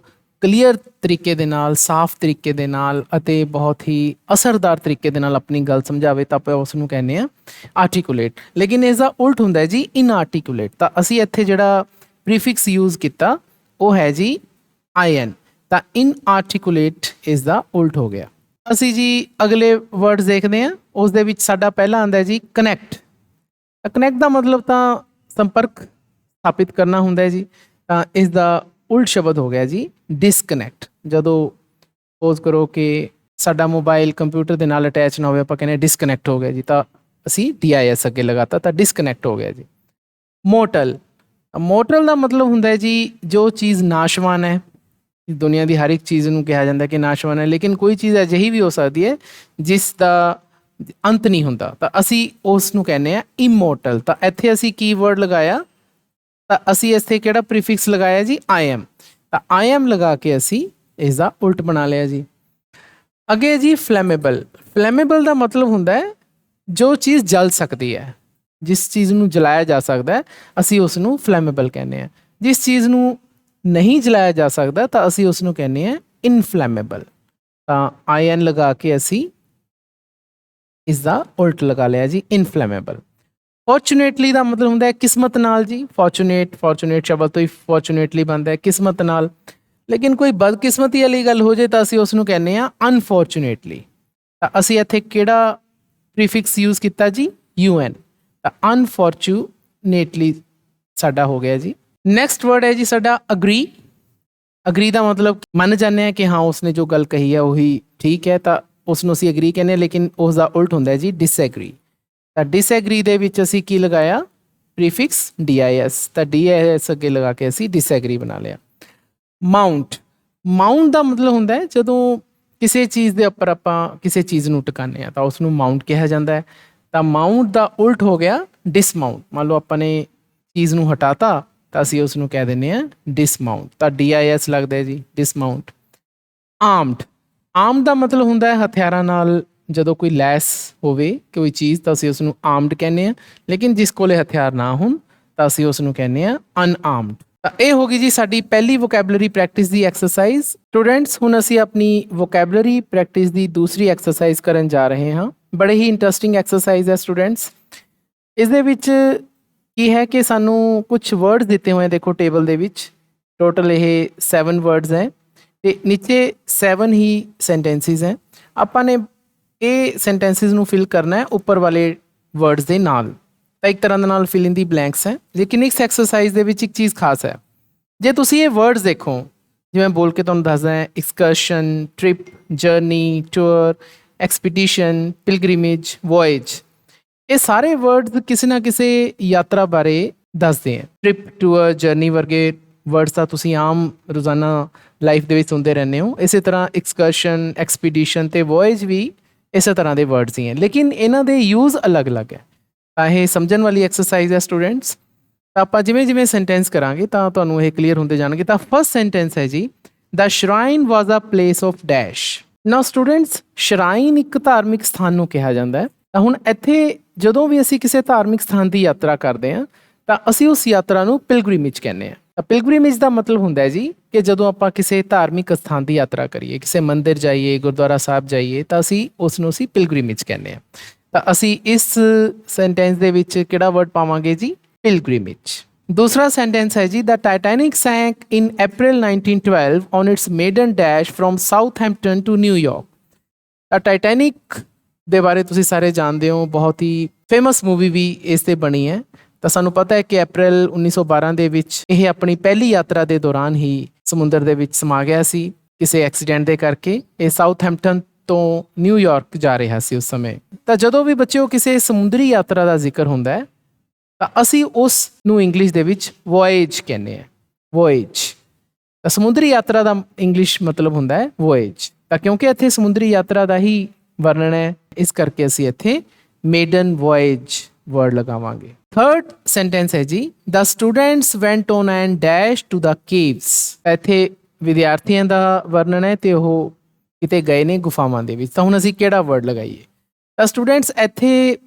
ਕਲੀਅਰ ਤਰੀਕੇ ਦੇ ਨਾਲ, ਸਾਫ਼ ਤਰੀਕੇ ਦੇ ਨਾਲ ਅਤੇ ਬਹੁਤ ਹੀ ਅਸਰਦਾਰ ਤਰੀਕੇ ਦੇ ਨਾਲ ਆਪਣੀ ਗੱਲ ਸਮਝਾਵੇ, ਤਾਂ ਆਪਾਂ ਉਸ ਨੂੰ ਕਹਿੰਦੇ ਆ ਆਰਟੀਕੂਲੇਟ। ਲੇਕਿਨ ਇਸ ਦਾ ਉਲਟ ਹੁੰਦਾ ਹੈ ਜੀ ਇਨਆਰਟੀਕੂਲੇਟ। ਤਾਂ ਅਸੀਂ ਇੱਥੇ ਜਿਹੜਾ ਪ੍ਰੀਫਿਕਸ ਯੂਜ਼ ਕੀਤਾ ਉਹ ਹੈ ਜੀ IN। ਤਾਂ ਇਨਆਰਟੀਕੂਲੇਟ ਇਸ ਦਾ ਉਲਟ ਹੋ ਗਿਆ। ਅਸੀਂ ਜੀ ਅਗਲੇ ਵਰਡਸ ਦੇਖਦੇ ਹਾਂ। ਉਸ ਦੇ ਵਿੱਚ ਸਾਡਾ ਪਹਿਲਾ ਆਉਂਦਾ ਜੀ ਕਨੈਕਟ। ਕਨੈਕਟ ਦਾ ਮਤਲਬ ਤਾਂ ਸੰਪਰਕ ਸਥਾਪਿਤ ਕਰਨਾ ਹੁੰਦਾ ਹੈ ਜੀ। ਤਾਂ ਇਸ ਦਾ ਉਲਟ ਸ਼ਬਦ ਹੋ ਗਿਆ ਜੀ ਡਿਸਕਨੈਕਟ। ਜਦੋਂ ਸਪੋਜ਼ ਕਰੋ ਕਿ ਸਾਡਾ ਮੋਬਾਈਲ ਕੰਪਿਊਟਰ ਦੇ ਨਾਲ ਅਟੈਚ ਨਾ ਹੋਵੇ, ਆਪਾਂ ਕਹਿੰਦੇ ਡਿਸਕਨੈਕਟ ਹੋ ਗਿਆ ਜੀ, ਤਾਂ ਅਸੀਂ DIS ਅੱਗੇ ਲਗਾਤਾ, ਤਾਂ ਡਿਸਕਨੈਕਟ ਹੋ ਗਿਆ ਜੀ। ਮੋਰਟਲ। ਮੋਰਟਲ ਦਾ ਮਤਲਬ ਹੁੰਦਾ ਹੈ ਜੀ ਜੋ ਚੀਜ਼ ਨਾਸ਼ਵਾਨ ਹੈ। ਦੁਨੀਆ ਦੀ ਹਰ ਇੱਕ ਚੀਜ਼ ਨੂੰ ਕਿਹਾ ਜਾਂਦਾ ਕਿ ਨਾਸ਼ਵਾਨ ਹੈ, ਲੇਕਿਨ ਕੋਈ ਚੀਜ਼ ਅਜਿਹੀ ਵੀ ਹੋ ਸਕਦੀ ਹੈ ਜਿਸ ਦਾ ਅੰਤ ਨਹੀਂ ਹੁੰਦਾ, ਤਾਂ ਅਸੀਂ ਉਸ ਨੂੰ ਕਹਿੰਦੇ ਆ ਇਮੋਰਟਲ। ਤਾਂ ਇੱਥੇ ਅਸੀਂ ਕੀ ਵਰਡ ਲਗਾਇਆ, ਤਾਂ ਅਸੀਂ ਇੱਥੇ ਕਿਹੜਾ ਪ੍ਰੀਫਿਕਸ ਲਗਾਇਆ ਜੀ IM। ਤਾਂ IM ਲਗਾ ਕੇ ਅਸੀਂ ਇਸ ਦਾ ਉਲਟ ਬਣਾ ਲਿਆ ਜੀ। ਅੱਗੇ ਜੀ ਫਲੈਮੇਬਲ। ਫਲੈਮੇਬਲ ਦਾ ਮਤਲਬ ਹੁੰਦਾ ਹੈ ਜੋ ਚੀਜ਼ ਜਲ ਸਕਦੀ ਹੈ, ਜਿਸ ਚੀਜ਼ ਨੂੰ ਜਲਾਇਆ ਜਾ ਸਕਦਾ ਹੈ, ਅਸੀਂ ਉਸ ਨੂੰ ਫਲੈਮੇਬਲ ਕਹਿੰਦੇ ਹਾਂ। ਜਿਸ ਚੀਜ਼ ਨੂੰ ਨਹੀਂ ਜਲਾਇਆ ਜਾ ਸਕਦਾ ਤਾਂ ਅਸੀਂ ਉਸ ਨੂੰ ਕਹਿੰਦੇ ਹਾਂ ਇਨਫਲੈਮੇਬਲ। ਤਾਂ IN ਲਗਾ ਕੇ ਅਸੀਂ ਇਸ ਦਾ ਉਲਟ ਲਗਾ ਲਿਆ ਜੀ ਇਨਫਲੈਮੇਬਲ। ਫੋਰਚੂਨੇਟਲੀ ਦਾ ਮਤਲਬ ਹੁੰਦਾ ਹੈ ਕਿਸਮਤ ਨਾਲ ਜੀ। ਫੋਰਚੂਨੇਟ ਸ਼ਬਦ ਤੋਂ ਹੀ ਫੋਰਚੂਨੇਟਲੀ ਬਣਦਾ ਹੈ, ਕਿਸਮਤ ਨਾਲ। ਲੇਕਿਨ ਕੋਈ ਬਦਕਿਸਮਤੀ ਵਾਲੀ ਗੱਲ ਹੋ ਜੇ ਤਾਂ ਅਸੀਂ ਉਸ ਨੂੰ ਕਹਿੰਦੇ ਹਾਂ ਅਨਫੋਰਚੂਨੇਟਲੀ। ਤਾਂ ਅਸੀਂ ਇੱਥੇ ਕਿਹੜਾ ਪ੍ਰੀਫਿਕਸ ਯੂਜ਼ ਕੀਤਾ ਜੀ UN। ਤਾਂ ਅਨਫੋਰਚੂਨੇਟਲੀ ਸਾਡਾ ਹੋ ਗਿਆ ਜੀ। ਨੈਕਸਟ ਵਰਡ ਹੈ ਜੀ ਸਾਡਾ ਅਗਰੀ। ਅਗਰੀ ਦਾ ਮਤਲਬ ਮੰਨ ਜਾਂਦੇ ਹਾਂ ਕਿ ਹਾਂ ਉਸਨੇ ਜੋ ਗੱਲ ਕਹੀ ਹੈ ਉਹੀ ਠੀਕ ਹੈ, ਤਾਂ ਉਸ ਨੂੰ ਅਸੀਂ ਅਗਰੀ ਕਹਿੰਦੇ ਹਾਂ, ਲੇਕਿਨ ਉਸ ਦਾ ਉਲਟ ਹੁੰਦਾ ਹੈ ਜੀ ਡਿਸਐਗਰੀ। ਤਾਂ ਡਿਸਐਗਰੀ ਦੇ ਵਿੱਚ ਅਸੀਂ ਕੀ ਲਗਾਇਆ ਪ੍ਰੀਫਿਕਸ DIS। ਤਾਂ DIS ਅੱਗੇ ਲਗਾ ਕੇ ਅਸੀਂ ਡਿਸਐਗਰੀ ਬਣਾ ਲਿਆ। ਮਾਊਂਟ। ਮਾਊਂਟ ਦਾ ਮਤਲਬ ਹੁੰਦਾ ਹੈ ਜਦੋਂ ਕਿਸੇ ਚੀਜ਼ ਦੇ ਉੱਪਰ ਆਪਾਂ ਕਿਸੇ ਚੀਜ਼ ਨੂੰ ਟਿਕਾਉਂਦੇ ਹਾਂ ਤਾਂ ਉਸ ਨੂੰ ਮਾਊਂਟ ਕਿਹਾ ਜਾਂਦਾ ਹੈ। ਤਾਂ ਮਾਊਂਟ ਦਾ ਉਲਟ ਹੋ ਗਿਆ ਡਿਸਮਾਊਂਟ। ਮੰਨ ਲਓ ਆਪਾਂ ਨੇ ਚੀਜ਼ ਨੂੰ ਹਟਾਤਾ ਤਾਂ ਅਸੀਂ ਉਸ ਨੂੰ ਕਹਿ ਦਿੰਦੇ ਹਾਂ ਡਿਸਮਾਊਂਟ। ਤਾਂ DIS ਲੱਗਦਾ ਹੈ ਜੀ ਡਿਸਮਾਊਂਟ। ਆਰਮਡ। ਆਰਮਡ ਦਾ ਮਤਲਬ ਹੁੰਦਾ ਹੈ ਹਥਿਆਰਾਂ ਨਾਲ ਜਦੋਂ ਕੋਈ ਲੈਸ ਹੋਵੇ ਕੋਈ ਚੀਜ਼, ਤਾਂ ਅਸੀਂ ਉਸ ਨੂੰ ਆਰਮਡ ਕਹਿੰਦੇ ਹਾਂ। ਲੇਕਿਨ ਜਿਸ ਕੋਲੇ ਹਥਿਆਰ ਨਾ ਹੋਣ ਤਾਂ ਅਸੀਂ ਉਸ ਨੂੰ ਕਹਿੰਦੇ ਹਾਂ ਅਨਆਰਮਡ। ਤਾਂ ਇਹ ਹੋ ਗਈ ਜੀ ਸਾਡੀ ਪਹਿਲੀ ਵੋਕੈਬਲਰੀ ਪ੍ਰੈਕਟਿਸ ਦੀ ਐਕਸਰਸਾਈਜ਼। ਸਟੂਡੈਂਟਸ ਹੁਣ ਅਸੀਂ ਆਪਣੀ ਵੋਕੈਬਲਰੀ ਪ੍ਰੈਕਟਿਸ ਦੀ ਦੂਸਰੀ ਐਕਸਰਸਾਈਜ਼ ਕਰਨ ਜਾ ਰਹੇ ਹਾਂ। ਬੜੇ ਹੀ ਇੰਟਰਸਟਿੰਗ ਐਕਸਰਸਾਈਜ਼ ਹੈ ਸਟੂਡੈਂਟਸ। ਇਸ ਦੇ ਵਿੱਚ ਕੀ ਹੈ ਕਿ ਸਾਨੂੰ ਕੁਝ ਵਰਡਸ ਦਿੱਤੇ ਹੋਏ ਦੇਖੋ ਟੇਬਲ ਦੇ ਵਿੱਚ। ਟੋਟਲ ਇਹ 7 ਵਰਡਸ ਹੈ ਤੇ ਨੀਚੇ 7 ਹੀ ਸੈਂਟੈਂਸਿਸ ਹੈ। ਆਪਾਂ ਨੇ ਇਹ ਸੈਂਟੈਂਸਿਸ ਨੂੰ ਫਿਲ ਕਰਨਾ ਹੈ ਉੱਪਰ ਵਾਲੇ ਵਰਡਸ ਦੇ ਨਾਲ। ਤਾਂ ਇੱਕ ਤਰ੍ਹਾਂ ਦੇ ਨਾਲ ਫਿਲ ਇਨ ਦੀ ਬਲੈਂਕਸ ਹੈ। ਲੇਕਿਨ ਇਸ ਐਕਸਰਸਾਈਜ਼ ਦੇ ਵਿੱਚ ਇੱਕ ਚੀਜ਼ ਖਾਸ ਹੈ, ਜੇ ਤੁਸੀਂ ਇਹ ਵਰਡਸ ਦੇਖੋ ਜਿਵੇਂ ਬੋਲ ਕੇ ਤੁਹਾਨੂੰ ਦੱਸਦਾ ਹੈ ਐਕਸਕਰਸ਼ਨ, ਟ੍ਰਿਪ, ਜਰਨੀ, ਟੂਰ, ਐਕਸਪੀਡੀਸ਼ਨ, ਪਿਲਗ੍ਰਿਮੇਜ, ਵੋਏਜ, ਇਹ ਸਾਰੇ ਵਰਡਸ ਕਿਸੇ ਨਾ ਕਿਸੇ ਯਾਤਰਾ ਬਾਰੇ ਦੱਸਦੇ ਹੈ। ਟ੍ਰਿਪ, ਟੂਰ, ਜਰਨੀ ਵਰਗੇ ਵਰਡਸ ਤਾਂ ਤੁਸੀਂ ਆਮ ਰੋਜ਼ਾਨਾ ਲਾਈਫ ਦੇ ਵਿੱਚ ਸੁਣਦੇ ਰਹਿੰਦੇ ਹੋ। ਇਸੇ ਤਰ੍ਹਾਂ ਐਕਸਕਰਸ਼ਨ, ਐਕਸਪੀਡੀਸ਼ਨ ਅਤੇ ਵੋਏਜ ਵੀ ਇਸੇ ਤਰ੍ਹਾਂ ਦੇ ਵਰਡਸ ਹੀ ਹੈ, ਲੇਕਿਨ ਇਹਨਾਂ ਦੇ ਯੂਜ਼ ਅਲੱਗ-ਅਲੱਗ ਹੈ। ਤਾਂ ਇਹ ਸਮਝਣ ਵਾਲੀ ਐਕਸਰਸਾਈਜ਼ ਹੈ ਸਟੂਡੈਂਟਸ। ਤਾਂ ਆਪਾਂ ਜਿਵੇਂ ਜਿਵੇਂ ਸੈਂਟੈਂਸ ਕਰਾਂਗੇ ਤਾਂ ਤੁਹਾਨੂੰ ਇਹ ਕਲੀਅਰ ਹੁੰਦੇ ਜਾਣਗੇ। ਤਾਂ ਫਸਟ ਸੈਂਟੈਂਸ ਹੈ ਜੀ the shrine was a place of dash. Now students, shrine ਇੱਕ ਧਾਰਮਿਕ ਸਥਾਨ ਨੂੰ ਕਿਹਾ ਜਾਂਦਾ ਹੈ। ਤਾਂ ਹੁਣ ਇੱਥੇ ਜਦੋਂ ਵੀ ਅਸੀਂ ਕਿਸੇ ਧਾਰਮਿਕ ਸਥਾਨ ਦੀ ਯਾਤਰਾ ਕਰਦੇ ਹਾਂ ਤਾਂ ਅਸੀਂ ਉਸ ਯਾਤਰਾ ਨੂੰ ਪਿਲਗ੍ਰਿਮੇਜ ਕਹਿੰਦੇ ਹਾਂ। ਤਾਂ ਪਿਲਗ੍ਰਿਮੇਜ ਦਾ ਮਤਲਬ ਹੁੰਦਾ ਹੈ ਜੀ ਕਿ ਜਦੋਂ ਆਪਾਂ ਕਿਸੇ ਧਾਰਮਿਕ ਸਥਾਨ ਦੀ ਯਾਤਰਾ ਕਰੀਏ, ਕਿਸੇ ਮੰਦਿਰ ਜਾਈਏ, ਗੁਰਦੁਆਰਾ ਸਾਹਿਬ ਜਾਈਏ, ਤਾਂ ਅਸੀਂ ਉਸ ਨੂੰ ਅਸੀਂ ਪਿਲਗ੍ਰਿਮੇਜ ਕਹਿੰਦੇ ਹਾਂ। ਤਾਂ ਅਸੀਂ ਇਸ ਸੈਂਟੈਂਸ ਦੇ ਵਿੱਚ ਕਿਹੜਾ ਵਰਡ ਪਾਵਾਂਗੇ ਜੀ? ਪਿਲਗ੍ਰਿਮੇਜ। ਦੂਸਰਾ ਸੈਂਟੈਂਸ ਹੈ ਜੀ, the Titanic sank in April 1912 on its maiden dash from Southampton to New York. ਤਾਂ ਟਾਈਟੈਨਿਕ ਦੇ ਬਾਰੇ ਤੁਸੀਂ ਸਾਰੇ ਜਾਣਦੇ ਹੋ, ਬਹੁਤ ਹੀ ਫੇਮਸ ਮੂਵੀ ਵੀ ਇਸ 'ਤੇ ਬਣੀ ਹੈ। ਤਾਂ ਸਾਨੂੰ ਪਤਾ ਹੈ ਕਿ April 1912 ਦੇ ਵਿੱਚ ਇਹ ਆਪਣੀ ਪਹਿਲੀ ਯਾਤਰਾ ਦੇ ਦੌਰਾਨ ਹੀ ਸਮੁੰਦਰ ਦੇ ਵਿੱਚ ਸਮਾ ਗਿਆ ਸੀ ਕਿਸੇ ਐਕਸੀਡੈਂਟ ਦੇ ਕਰਕੇ। ਇਹ ਸਾਊਥਹੈਂਪਟਨ ਤੋਂ ਨਿਊਯਾਰਕ ਜਾ ਰਿਹਾ ਸੀ ਉਸ ਸਮੇਂ। ਤਾਂ ਜਦੋਂ ਵੀ ਬੱਚਿਓ ਕਿਸੇ ਸਮੁੰਦਰੀ ਯਾਤਰਾ ਦਾ ਜ਼ਿਕਰ ਹੁੰਦਾ ਹੈ ਤਾਂ ਅਸੀਂ ਉਸ ਨੂੰ ਇੰਗਲਿਸ਼ ਦੇ ਵਿੱਚ ਵੋਏਜ ਕਹਿੰਦੇ ਹਾਂ। ਵੋਏਜ। ਤਾਂ ਸਮੁੰਦਰੀ ਯਾਤਰਾ ਦਾ ਇੰਗਲਿਸ਼ ਮਤਲਬ ਹੁੰਦਾ ਹੈ ਵੋਏਜ। ਤਾਂ ਕਿਉਂਕਿ ਇੱਥੇ ਸਮੁੰਦਰੀ ਯਾਤਰਾ ਦਾ ਹੀ ਵਰਣਨ ਹੈ, ਇਸ ਕਰਕੇ ਅਸੀਂ ਇੱਥੇ ਮੇਡਨ ਵੋਏਜ ਵਰਡ ਲਗਾਵਾਂਗੇ। ਥਰਡ ਸੈਂਟੈਂਸ ਹੈ ਜੀ, the students went on an dash to the caves. ਇੱਥੇ ਵਿਦਿਆਰਥੀਆਂ ਦਾ ਵਰਣਨ ਹੈ ਤੇ ਉਹ ਕਿਤੇ ਗਏ ਨੇ ਗੁਫਾਵਾਂ ਦੇ ਵਿੱਚ। ਤਾਂ ਹੁਣ ਅਸੀਂ ਕਿਹੜਾ ਵਰਡ ਲਗਾਈਏ? ਤਾਂ ਸਟੂਡੈਂਟਸ ਇੱਥੇ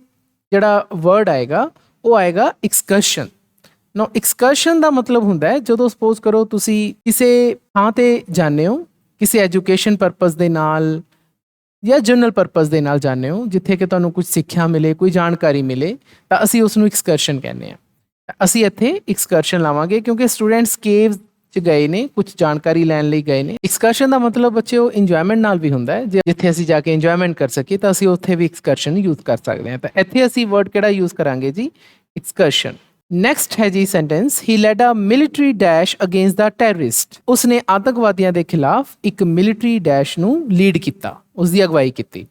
ਜਿਹੜਾ ਵਰਡ ਆਏਗਾ ਉਹ ਆਏਗਾ ਐਕਸਕਰਸ਼ਨ। ਨੋ ਐਕਸਕਰਸ਼ਨ ਦਾ ਮਤਲਬ ਹੁੰਦਾ ਹੈ ਜਦੋਂ ਸਪੋਜ਼ ਕਰੋ ਤੁਸੀਂ ਕਿਸੇ ਥਾਂ 'ਤੇ ਜਾਂਦੇ ਹੋ ਕਿਸੇ ਐਜੂਕੇਸ਼ਨ ਪਰਪਸ ਦੇ ਨਾਲ ਜਾਂ ਜਨਰਲ ਪਰਪਸ ਦੇ ਨਾਲ ਜਾਂਦੇ ਹੋ, ਜਿੱਥੇ ਕਿ ਤੁਹਾਨੂੰ ਕੁਝ ਸਿੱਖਿਆ ਮਿਲੇ, ਕੋਈ ਜਾਣਕਾਰੀ ਮਿਲੇ, ਤਾਂ ਅਸੀਂ ਉਸ ਨੂੰ ਐਕਸਕਰਸ਼ਨ ਕਹਿੰਦੇ ਹਾਂ। ਅਸੀਂ ਇੱਥੇ ਐਕਸਕਰਸ਼ਨ ਲਾਵਾਂਗੇ ਕਿਉਂਕਿ ਸਟੂਡੈਂਟਸ ਕੇਵ 'ਚ ਗਏ ਨੇ, ਕੁਝ ਜਾਣਕਾਰੀ ਲੈਣ ਲਈ ਗਏ ਨੇ। ਐਕਸਕਰਸ਼ਨ ਦਾ ਮਤਲਬ ਬੱਚਿਓ ਇੰਜੋਇਮੈਂਟ ਨਾਲ ਵੀ ਹੁੰਦਾ ਹੈ। ਜਿੱਥੇ ਅਸੀਂ ਜਾ ਕੇ ਇੰਜੋਇਮੈਂਟ ਕਰ ਸਕੀਏ ਤਾਂ ਅਸੀਂ ਉੱਥੇ ਵੀ ਐਕਸਕਰਸ਼ਨ ਯੂਜ਼ ਕਰ ਸਕਦੇ ਹਾਂ। ਤਾਂ ਇੱਥੇ ਅਸੀਂ ਵਰਡ ਕਿਹੜਾ ਯੂਜ਼ ਕਰਾਂਗੇ ਜੀ? ਐਕਸਕਰਸ਼ਨ। ਨੈਕਸਟ ਹੈ ਜੀ sentence, he led a military dash against the terrorist. ਉਸਨੇ ਆਤੰਕਵਾਦੀਆਂ ਦੇ ਖਿਲਾਫ ਇੱਕ ਮਿਲਟਰੀ ਡੈਸ਼ ਨੂੰ ਲੀਡ ਕੀਤਾ, ਉਸ ਦੀ ਅਗਵਾਈ ਕੀਤੀ।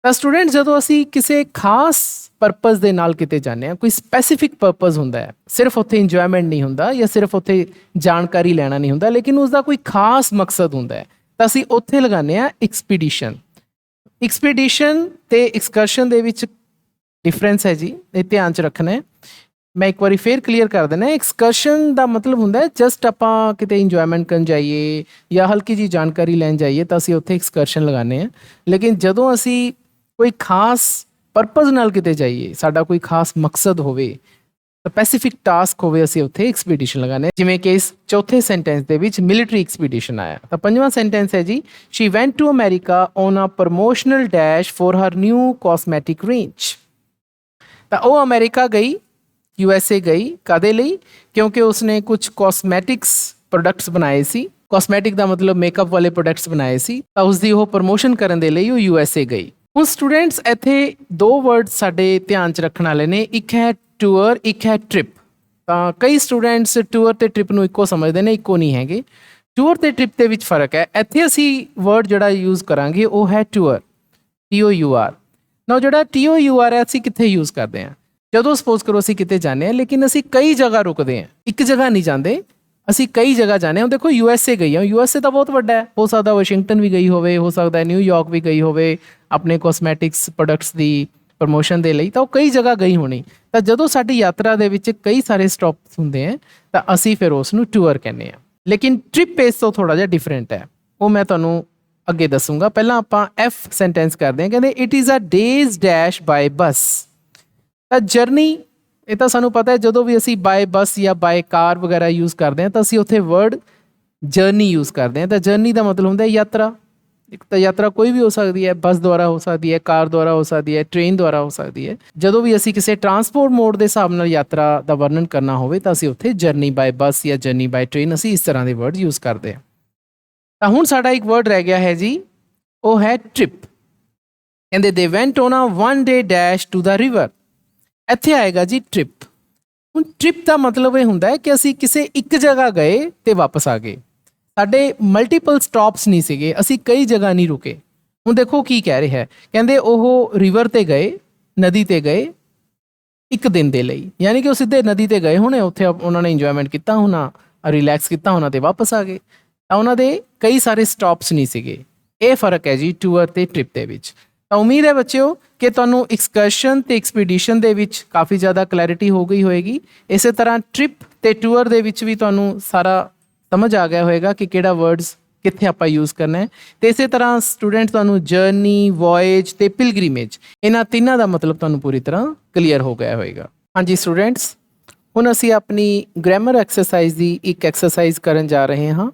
ਤਾਂ ਸਟੂਡੈਂਟ, ਜਦੋਂ ਅਸੀਂ ਕਿਸੇ ਖਾਸ ਪਰਪਸ ਦੇ ਨਾਲ ਕਿਤੇ ਜਾਂਦੇ ਹਾਂ, ਕੋਈ ਸਪੈਸੀਫਿਕ ਪਰਪਸ ਹੁੰਦਾ ਹੈ, ਸਿਰਫ ਉੱਥੇ ਇੰਜੋਇਮੈਂਟ ਨਹੀਂ ਹੁੰਦਾ ਜਾਂ ਸਿਰਫ ਉੱਥੇ ਜਾਣਕਾਰੀ ਲੈਣਾ ਨਹੀਂ ਹੁੰਦਾ, ਲੇਕਿਨ ਉਸਦਾ ਕੋਈ ਖਾਸ ਮਕਸਦ ਹੁੰਦਾ ਹੈ, ਤਾਂ ਅਸੀਂ ਉੱਥੇ ਲਗਾਉਂਦੇ ਹਾਂ ਐਕਸਪੀਡੀਸ਼ਨ। ਐਕਸਪੀਡੀਸ਼ਨ ਤੇ ਐਕਸਕਰਸ਼ਨ ਦੇ ਵਿੱਚ ਡਿਫਰੈਂਸ ਹੈ ਜੀ, ਇਹ ਧਿਆਨ 'ਚ ਰੱਖਣਾ ਹੈ। ਮੈਂ ਇੱਕ ਵਾਰੀ ਫੇਰ ਕਲੀਅਰ ਕਰ ਦਿੰਦਾ। ਐਕਸਕਰਸ਼ਨ ਦਾ ਮਤਲਬ ਹੁੰਦਾ ਹੈ ਜਸਟ ਆਪਾਂ ਕਿਤੇ ਇੰਜੋਇਮੈਂਟ ਕਰਨ ਜਾਈਏ ਜਾਂ ਹਲਕੀ ਜਿਹੀ ਜਾਣਕਾਰੀ ਲੈਣ ਜਾਈਏ ਤਾਂ ਅਸੀਂ ਉੱਥੇ ਐਕਸਕਰਸ਼ਨ ਲਗਾਉਂਦੇ ਹਾਂ। ਲੇਕਿਨ ਜਦੋਂ ਅਸੀਂ ਕੋਈ ਖਾਸ ਪਰਪਸ ਨਾਲ ਕਿਤੇ ਜਾਈਏ, ਸਾਡਾ ਕੋਈ ਖਾਸ ਮਕਸਦ ਹੋਵੇ, ਸਪੈਸੀਫਿਕ ਟਾਸਕ ਹੋਵੇ, ਅਸੀਂ ਉੱਥੇ ਐਕਸਪੀਡੀਸ਼ਨ ਲਗਾਉਂਦੇ ਹਾਂ। ਜਿਵੇਂ ਕਿ ਇਸ ਚੌਥੇ ਸੈਂਟੈਂਸ ਦੇ ਵਿੱਚ ਮਿਲਟਰੀ ਐਕਸਪੀਡੀਸ਼ਨ ਆਇਆ। ਤਾਂ ਪੰਜਵਾਂ ਸੈਂਟੈਂਸ ਹੈ ਜੀ, she went to America on a promotional dash for her new cosmetic range. ਤਾਂ ਉਹ ਅਮਰੀਕਾ ਗਈ, USA ਗਈ, ਕਾਹਦੇ ਲਈ? ਕਿਉਂਕਿ ਉਸਨੇ ਕੁਝ ਕਾਸਮੈਟਿਕਸ ਪ੍ਰੋਡਕਟਸ ਬਣਾਏ ਸੀ। ਕਾਸਮੈਟਿਕ ਦਾ ਮਤਲਬ ਮੇਕਅਪ ਵਾਲੇ ਪ੍ਰੋਡਕਟਸ ਬਣਾਏ ਸੀ, ਤਾਂ ਉਸਦੀ ਉਹ ਪ੍ਰਮੋਸ਼ਨ ਕਰਨ ਦੇ ਲਈ ਉਹ USA ਗਈ। ਹੁਣ ਸਟੂਡੈਂਟਸ, ਇੱਥੇ ਦੋ ਵਰਡ ਸਾਡੇ ਧਿਆਨ 'ਚ ਰੱਖਣ ਵਾਲੇ ਨੇ, ਇੱਕ ਹੈ ਟੂਰ, ਇੱਕ ਹੈ ਟ੍ਰਿਪ। ਤਾਂ ਕਈ ਸਟੂਡੈਂਟਸ ਟੂਰ ਤੇ ਟ੍ਰਿਪ ਨੂੰ ਇੱਕੋ ਸਮਝਦੇ ਨੇ, ਇੱਕੋ ਨਹੀਂ ਹੈਗੇ। ਟੂਰ ਤੇ ਟ੍ਰਿਪ ਦੇ ਵਿੱਚ ਫਰਕ ਹੈ। ਇੱਥੇ ਅਸੀਂ ਵਰਡ ਜਿਹੜਾ ਯੂਜ਼ ਕਰਾਂਗੇ ਉਹ ਹੈ ਟੂਰ, TOUR। ਨਾ ਜਿਹੜਾ TOUR ਹੈ ਅਸੀਂ ਕਿੱਥੇ ਯੂਜ਼ ਕਰਦੇ ਹਾਂ? ਜਦੋਂ ਸਪੋਜ਼ ਕਰੋ ਅਸੀਂ ਕਿਤੇ ਜਾਂਦੇ ਹਾਂ, ਲੇਕਿਨ ਅਸੀਂ ਕਈ ਜਗ੍ਹਾ ਰੁਕਦੇ ਹਾਂ, ਇੱਕ ਜਗ੍ਹਾ ਨਹੀਂ ਜਾਂਦੇ, ਅਸੀਂ ਕਈ ਜਗ੍ਹਾ ਜਾਂਦੇ ਹਾਂ। ਦੇਖੋ USA ਗਈ ਹਾਂ, USA ਤਾਂ ਬਹੁਤ ਵੱਡਾ ਹੈ, ਹੋ ਸਕਦਾ ਵਾਸ਼ਿੰਗਟਨ ਵੀ ਗਈ ਹੋਵੇ, ਹੋ ਸਕਦਾ ਨਿਊਯਾਰਕ ਵੀ ਗਈ ਹੋਵੇ ਆਪਣੇ ਕਾਸਮੈਟਿਕਸ ਪ੍ਰੋਡਕਟਸ ਦੀ ਪ੍ਰਮੋਸ਼ਨ ਦੇ ਲਈ, ਤਾਂ ਉਹ ਕਈ ਜਗ੍ਹਾ ਗਈ ਹੋਣੀ। ਤਾਂ ਜਦੋਂ ਸਾਡੀ ਯਾਤਰਾ ਦੇ ਵਿੱਚ ਕਈ ਸਾਰੇ ਸਟਾਪਸ ਹੁੰਦੇ ਹੈ ਤਾਂ ਅਸੀਂ ਫਿਰ ਉਸ ਨੂੰ ਟੂਰ ਕਹਿੰਦੇ ਹਾਂ। ਲੇਕਿਨ ਟ੍ਰਿਪ ਇਸ ਤੋਂ ਥੋੜ੍ਹਾ ਜਿਹਾ ਡਿਫਰੈਂਟ ਹੈ, ਉਹ ਮੈਂ ਤੁਹਾਨੂੰ ਅੱਗੇ ਦੱਸੂੰਗਾ। ਪਹਿਲਾਂ ਆਪਾਂ F ਸੈਂਟੈਂਸ ਕਰਦੇ ਹਾਂ। ਕਹਿੰਦੇ it is a day's dash by bus. ਤਾਂ ਜਰਨੀ, ਇਹ ਤਾਂ ਸਾਨੂੰ ਪਤਾ ਹੈ ਜਦੋਂ ਵੀ ਅਸੀਂ ਬਾਏ ਬੱਸ ਜਾਂ ਬਾਏ ਕਾਰ ਵਗੈਰਾ ਯੂਜ਼ ਕਰਦੇ ਹਾਂ ਤਾਂ ਅਸੀਂ ਉੱਥੇ ਵਰਡ ਜਰਨੀ ਯੂਜ਼ ਕਰਦੇ ਹਾਂ। ਤਾਂ ਜਰਨੀ ਦਾ ਮਤਲਬ ਹੁੰਦਾ ਯਾਤਰਾ। ਇੱਕ ਤਾਂ ਯਾਤਰਾ ਕੋਈ ਵੀ ਹੋ ਸਕਦੀ ਹੈ, ਬੱਸ ਦੁਆਰਾ ਹੋ ਸਕਦੀ ਹੈ, ਕਾਰ ਦੁਆਰਾ ਹੋ ਸਕਦੀ ਹੈ, ਟ੍ਰੇਨ ਦੁਆਰਾ ਹੋ ਸਕਦੀ ਹੈ। ਜਦੋਂ ਵੀ ਅਸੀਂ ਕਿਸੇ ਟਰਾਂਸਪੋਰਟ ਮੋਡ ਦੇ ਹਿਸਾਬ ਨਾਲ ਯਾਤਰਾ ਦਾ ਵਰਣਨ ਕਰਨਾ ਹੋਵੇ ਤਾਂ ਅਸੀਂ ਉੱਥੇ ਜਰਨੀ ਬਾਏ ਬੱਸ ਜਾਂ ਜਰਨੀ ਬਾਏ ਟ੍ਰੇਨ, ਅਸੀਂ ਇਸ ਤਰ੍ਹਾਂ ਦੇ ਵਰਡ ਯੂਜ਼ ਕਰਦੇ ਹਾਂ। ਤਾਂ ਹੁਣ ਸਾਡਾ ਇੱਕ ਵਰਡ ਰਹਿ ਗਿਆ ਹੈ ਜੀ, ਉਹ ਹੈ ਟ੍ਰਿਪ। ਕਹਿੰਦੇ they went on a 1 day dash to the river. ਇੱਥੇ ਆਏਗਾ ਜੀ ਟ੍ਰਿਪ। ਹੁਣ ਟ੍ਰਿਪ ਦਾ ਮਤਲਬ ਇਹ ਹੁੰਦਾ ਹੈ ਕਿ ਅਸੀਂ ਕਿਸੇ ਇੱਕ ਜਗ੍ਹਾ ਗਏ ਤੇ ਵਾਪਸ ਆ ਗਏ, ਸਾਡੇ ਮਲਟੀਪਲ ਸਟਾਪਸ ਨਹੀਂ ਸੀਗੇ, ਅਸੀਂ ਕਈ ਜਗ੍ਹਾ ਨਹੀਂ ਰੁਕੇ। ਹੁਣ ਦੇਖੋ ਕੀ ਕਹਿ ਰਿਹਾ ਹੈ, ਕਹਿੰਦੇ ਉਹ ਰਿਵਰ ਤੇ ਗਏ, ਨਦੀ ਤੇ ਗਏ ਇੱਕ ਦਿਨ ਦੇ ਲਈ, ਯਾਨੀ ਕਿ ਉਹ ਸਿੱਧੇ ਨਦੀ ਤੇ ਗਏ ਹੋਣੇ, ਉੱਥੇ ਉਹਨਾਂ ਨੇ ਇੰਜੋਇਮੈਂਟ ਕੀਤਾ ਹੋਣਾ, ਰਿਲੈਕਸ ਕੀਤਾ ਹੋਣਾ ਤੇ ਵਾਪਸ ਆ ਗਏ। ਤਾਂ ਉਹਨਾਂ ਦੇ ਕਈ ਸਾਰੇ ਸਟਾਪਸ ਨਹੀਂ ਸੀਗੇ। ਇਹ ਫਰਕ ਹੈ ਜੀ ਟੂਰ ਤੇ ਟ੍ਰਿਪ ਦੇ ਵਿੱਚ। ਤਾਂ ਉਮੀਦ ਹੈ ਬੱਚਿਓ ਕਿ ਤੁਹਾਨੂੰ ਐਕਸਕਰਸ਼ਨ ਤੇ ਐਕਸਪੀਡੀਸ਼ਨ ਦੇ ਵਿੱਚ ਕਾਫੀ ਜ਼ਿਆਦਾ ਕਲੈਰਿਟੀ ਹੋ ਗਈ ਹੋਏਗੀ। ਇਸੇ ਤਰ੍ਹਾਂ ਟ੍ਰਿਪ ਤੇ ਟੂਰ ਦੇ ਵਿੱਚ ਵੀ ਤੁਹਾਨੂੰ ਸਾਰਾ ਸਮਝ ਆ ਗਿਆ ਹੋਏਗਾ ਕਿ ਕਿਹੜਾ ਵਰਡਸ ਕਿੱਥੇ ਆਪਾਂ ਯੂਜ਼ ਕਰਨਾ ਹੈ। ਤੇ ਇਸੇ ਤਰ੍ਹਾਂ ਸਟੂਡੈਂਟ ਤੁਹਾਨੂੰ ਜਰਨੀ, ਵੋਏਜ ਤੇ ਪਿਲਗ੍ਰਿਮੇਜ ਇਹਨਾਂ ਤਿੰਨਾਂ ਦਾ ਮਤਲਬ ਤੁਹਾਨੂੰ ਪੂਰੀ ਤਰ੍ਹਾਂ ਕਲੀਅਰ ਹੋ ਗਿਆ ਹੋਏਗਾ। ਹਾਂਜੀ ਸਟੂਡੈਂਟਸ, ਹੁਣ ਅਸੀਂ ਆਪਣੀ ਗ੍ਰਾਮਰ ਐਕਸਰਸਾਈਜ਼ ਦੀ ਇੱਕ ਐਕਸਰਸਾਈਜ਼ ਕਰਨ ਜਾ ਰਹੇ ਹਾਂ।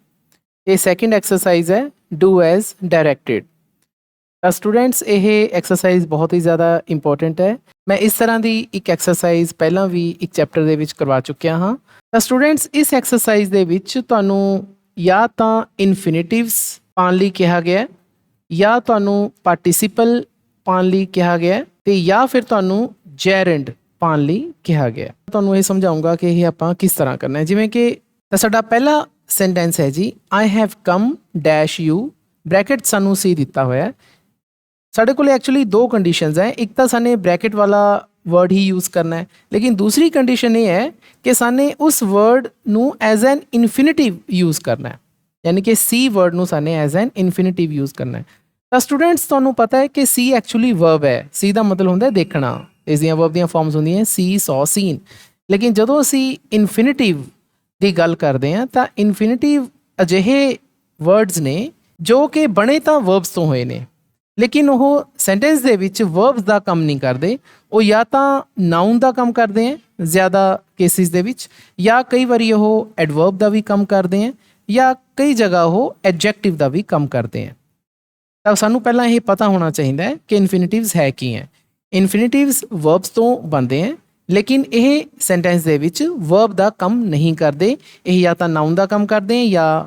ਇਹ ਸੈਕਿੰਡ ਐਕਸਰਸਾਈਜ਼ ਹੈ, ਡੂ ਐਜ਼ ਡਾਇਰੈਕਟਿਡ। ਤਾਂ ਸਟੂਡੈਂਟਸ ਇਹ ਐਕਸਰਸਾਈਜ਼ ਬਹੁਤ ਹੀ ਜ਼ਿਆਦਾ ਇੰਪੋਰਟੈਂਟ ਹੈ। ਮੈਂ ਇਸ ਤਰ੍ਹਾਂ ਦੀ ਇੱਕ ਐਕਸਰਸਾਈਜ਼ ਪਹਿਲਾਂ ਵੀ ਇੱਕ ਚੈਪਟਰ ਦੇ ਵਿੱਚ ਕਰਵਾ ਚੁੱਕਿਆ ਹਾਂ। ਤਾਂ ਸਟੂਡੈਂਟਸ ਇਸ ਐਕਸਰਸਾਈਜ਼ ਦੇ ਵਿੱਚ ਤੁਹਾਨੂੰ ਜਾਂ ਤਾਂ ਇਨਫਿਨਿਟਿਵਸ ਪਾਉਣ ਲਈ ਕਿਹਾ ਗਿਆ, ਜਾਂ ਤੁਹਾਨੂੰ ਪਾਰਟੀਸਿਪਲ ਪਾਉਣ ਲਈ ਕਿਹਾ ਗਿਆ, ਤੇ ਜਾਂ ਫਿਰ ਤੁਹਾਨੂੰ ਜੈਰੰਡ ਪਾਉਣ ਲਈ ਕਿਹਾ ਗਿਆ। ਤੁਹਾਨੂੰ ਇਹ ਸਮਝਾਉਂਗਾ ਕਿ ਇਹ ਆਪਾਂ ਕਿਸ ਤਰ੍ਹਾਂ ਕਰਨਾ ਹੈ। ਜਿਵੇਂ ਕਿ ਸਾਡਾ ਪਹਿਲਾ ਸੈਂਟੈਂਸ ਹੈ ਜੀ, I have come dash you, bracket ਸਾਨੂੰ ਸੀ ਦਿੱਤਾ ਹੋਇਆ। ਸਾਡੇ ਕੋਲ ਐਕਚੁਅਲੀ ਦੋ ਕੰਡੀਸ਼ਨਸ ਹੈ, ਇੱਕ ਤਾਂ ਸਾਨੇ ਬ੍ਰੈਕਟ ਵਾਲਾ ਵਰਡ ਹੀ ਯੂਜ਼ ਕਰਨਾ ਹੈ, ਲੇਕਿਨ ਦੂਸਰੀ ਕੰਡੀਸ਼ਨ ਇਹ ਹੈ ਕਿ ਸਾਨੇ ਉਸ ਵਰਡ ਨੂੰ ਐਜ਼ ਐਨ ਇਨਫਿਨਿਟਿਵ ਯੂਜ਼ ਕਰਨਾ ਹੈ, ਯਾਨੀ ਕਿ ਸੀ ਵਰਡ ਨੂੰ ਸਾਨੇ ਐਜ਼ ਐਨ ਇਨਫਿਨਿਟਿਵ ਯੂਜ਼ ਕਰਨਾ ਹੈ। ਤਾਂ ਸਟੂਡੈਂਟਸ ਤੁਹਾਨੂੰ ਪਤਾ ਹੈ ਕਿ ਸੀ ਐਕਚੁਅਲੀ ਵਰਬ ਹੈ, ਸੀ ਦਾ ਮਤਲਬ ਹੁੰਦਾ ਦੇਖਣਾ, ਇਸ ਦੀਆਂ ਵਰਬ ਦੀਆਂ ਫਾਰਮਸ ਹੁੰਦੀਆਂ ਸੀ, ਸੌ, ਸੀਨ। ਲੇਕਿਨ ਜਦੋਂ ਅਸੀਂ ਇਨਫਿਨਿਟਿਵ ਦੀ ਗੱਲ ਕਰਦੇ ਹਾਂ ਤਾਂ ਇਨਫਿਨਿਟਿਵ ਅਜਿਹੇ ਵਰਡਸ ਨੇ ਜੋ ਕਿ ਬਣੇ ਤਾਂ ਵਰਬਸ ਤੋਂ ਹੋਏ ਨੇ, ਲੇਕਿਨ ਉਹ ਸੈਂਟੈਂਸ ਦੇ ਵਿੱਚ ਵਰਬਸ ਦਾ ਕੰਮ ਨਹੀਂ ਕਰਦੇ। ਉਹ ਜਾਂ ਤਾਂ ਨਾਊਨ ਦਾ ਕੰਮ ਕਰਦੇ ਹੈ ਜ਼ਿਆਦਾ ਕੇਸਿਸ ਦੇ ਵਿੱਚ, ਜਾਂ ਕਈ ਵਾਰੀ ਉਹ ਐਡਵਰਬ ਦਾ ਵੀ ਕੰਮ ਕਰਦੇ ਹੈ, ਜਾਂ ਕਈ ਜਗ੍ਹਾ ਉਹ ਐਡਜੈਕਟਿਵ ਦਾ ਵੀ ਕੰਮ ਕਰਦੇ ਹੈ। ਤਾਂ ਸਾਨੂੰ ਪਹਿਲਾਂ ਇਹ ਪਤਾ ਹੋਣਾ ਚਾਹੀਦਾ ਹੈ ਕਿ ਇਨਫਿਨਿਟਿਵਸ ਹੈ ਕੀ ਹੈ। ਇਨਫਿਨਿਟਿਵਸ ਵਰਬਸ ਤੋਂ ਬਣਦੇ ਹੈ, ਲੇਕਿਨ ਇਹ ਸੈਂਟੈਂਸ ਦੇ ਵਿੱਚ ਵਰਬ ਦਾ ਕੰਮ ਨਹੀਂ ਕਰਦੇ। ਇਹ ਜਾਂ ਤਾਂ ਨਾਊਨ ਦਾ ਕੰਮ ਕਰਦੇ ਹੈ, ਜਾਂ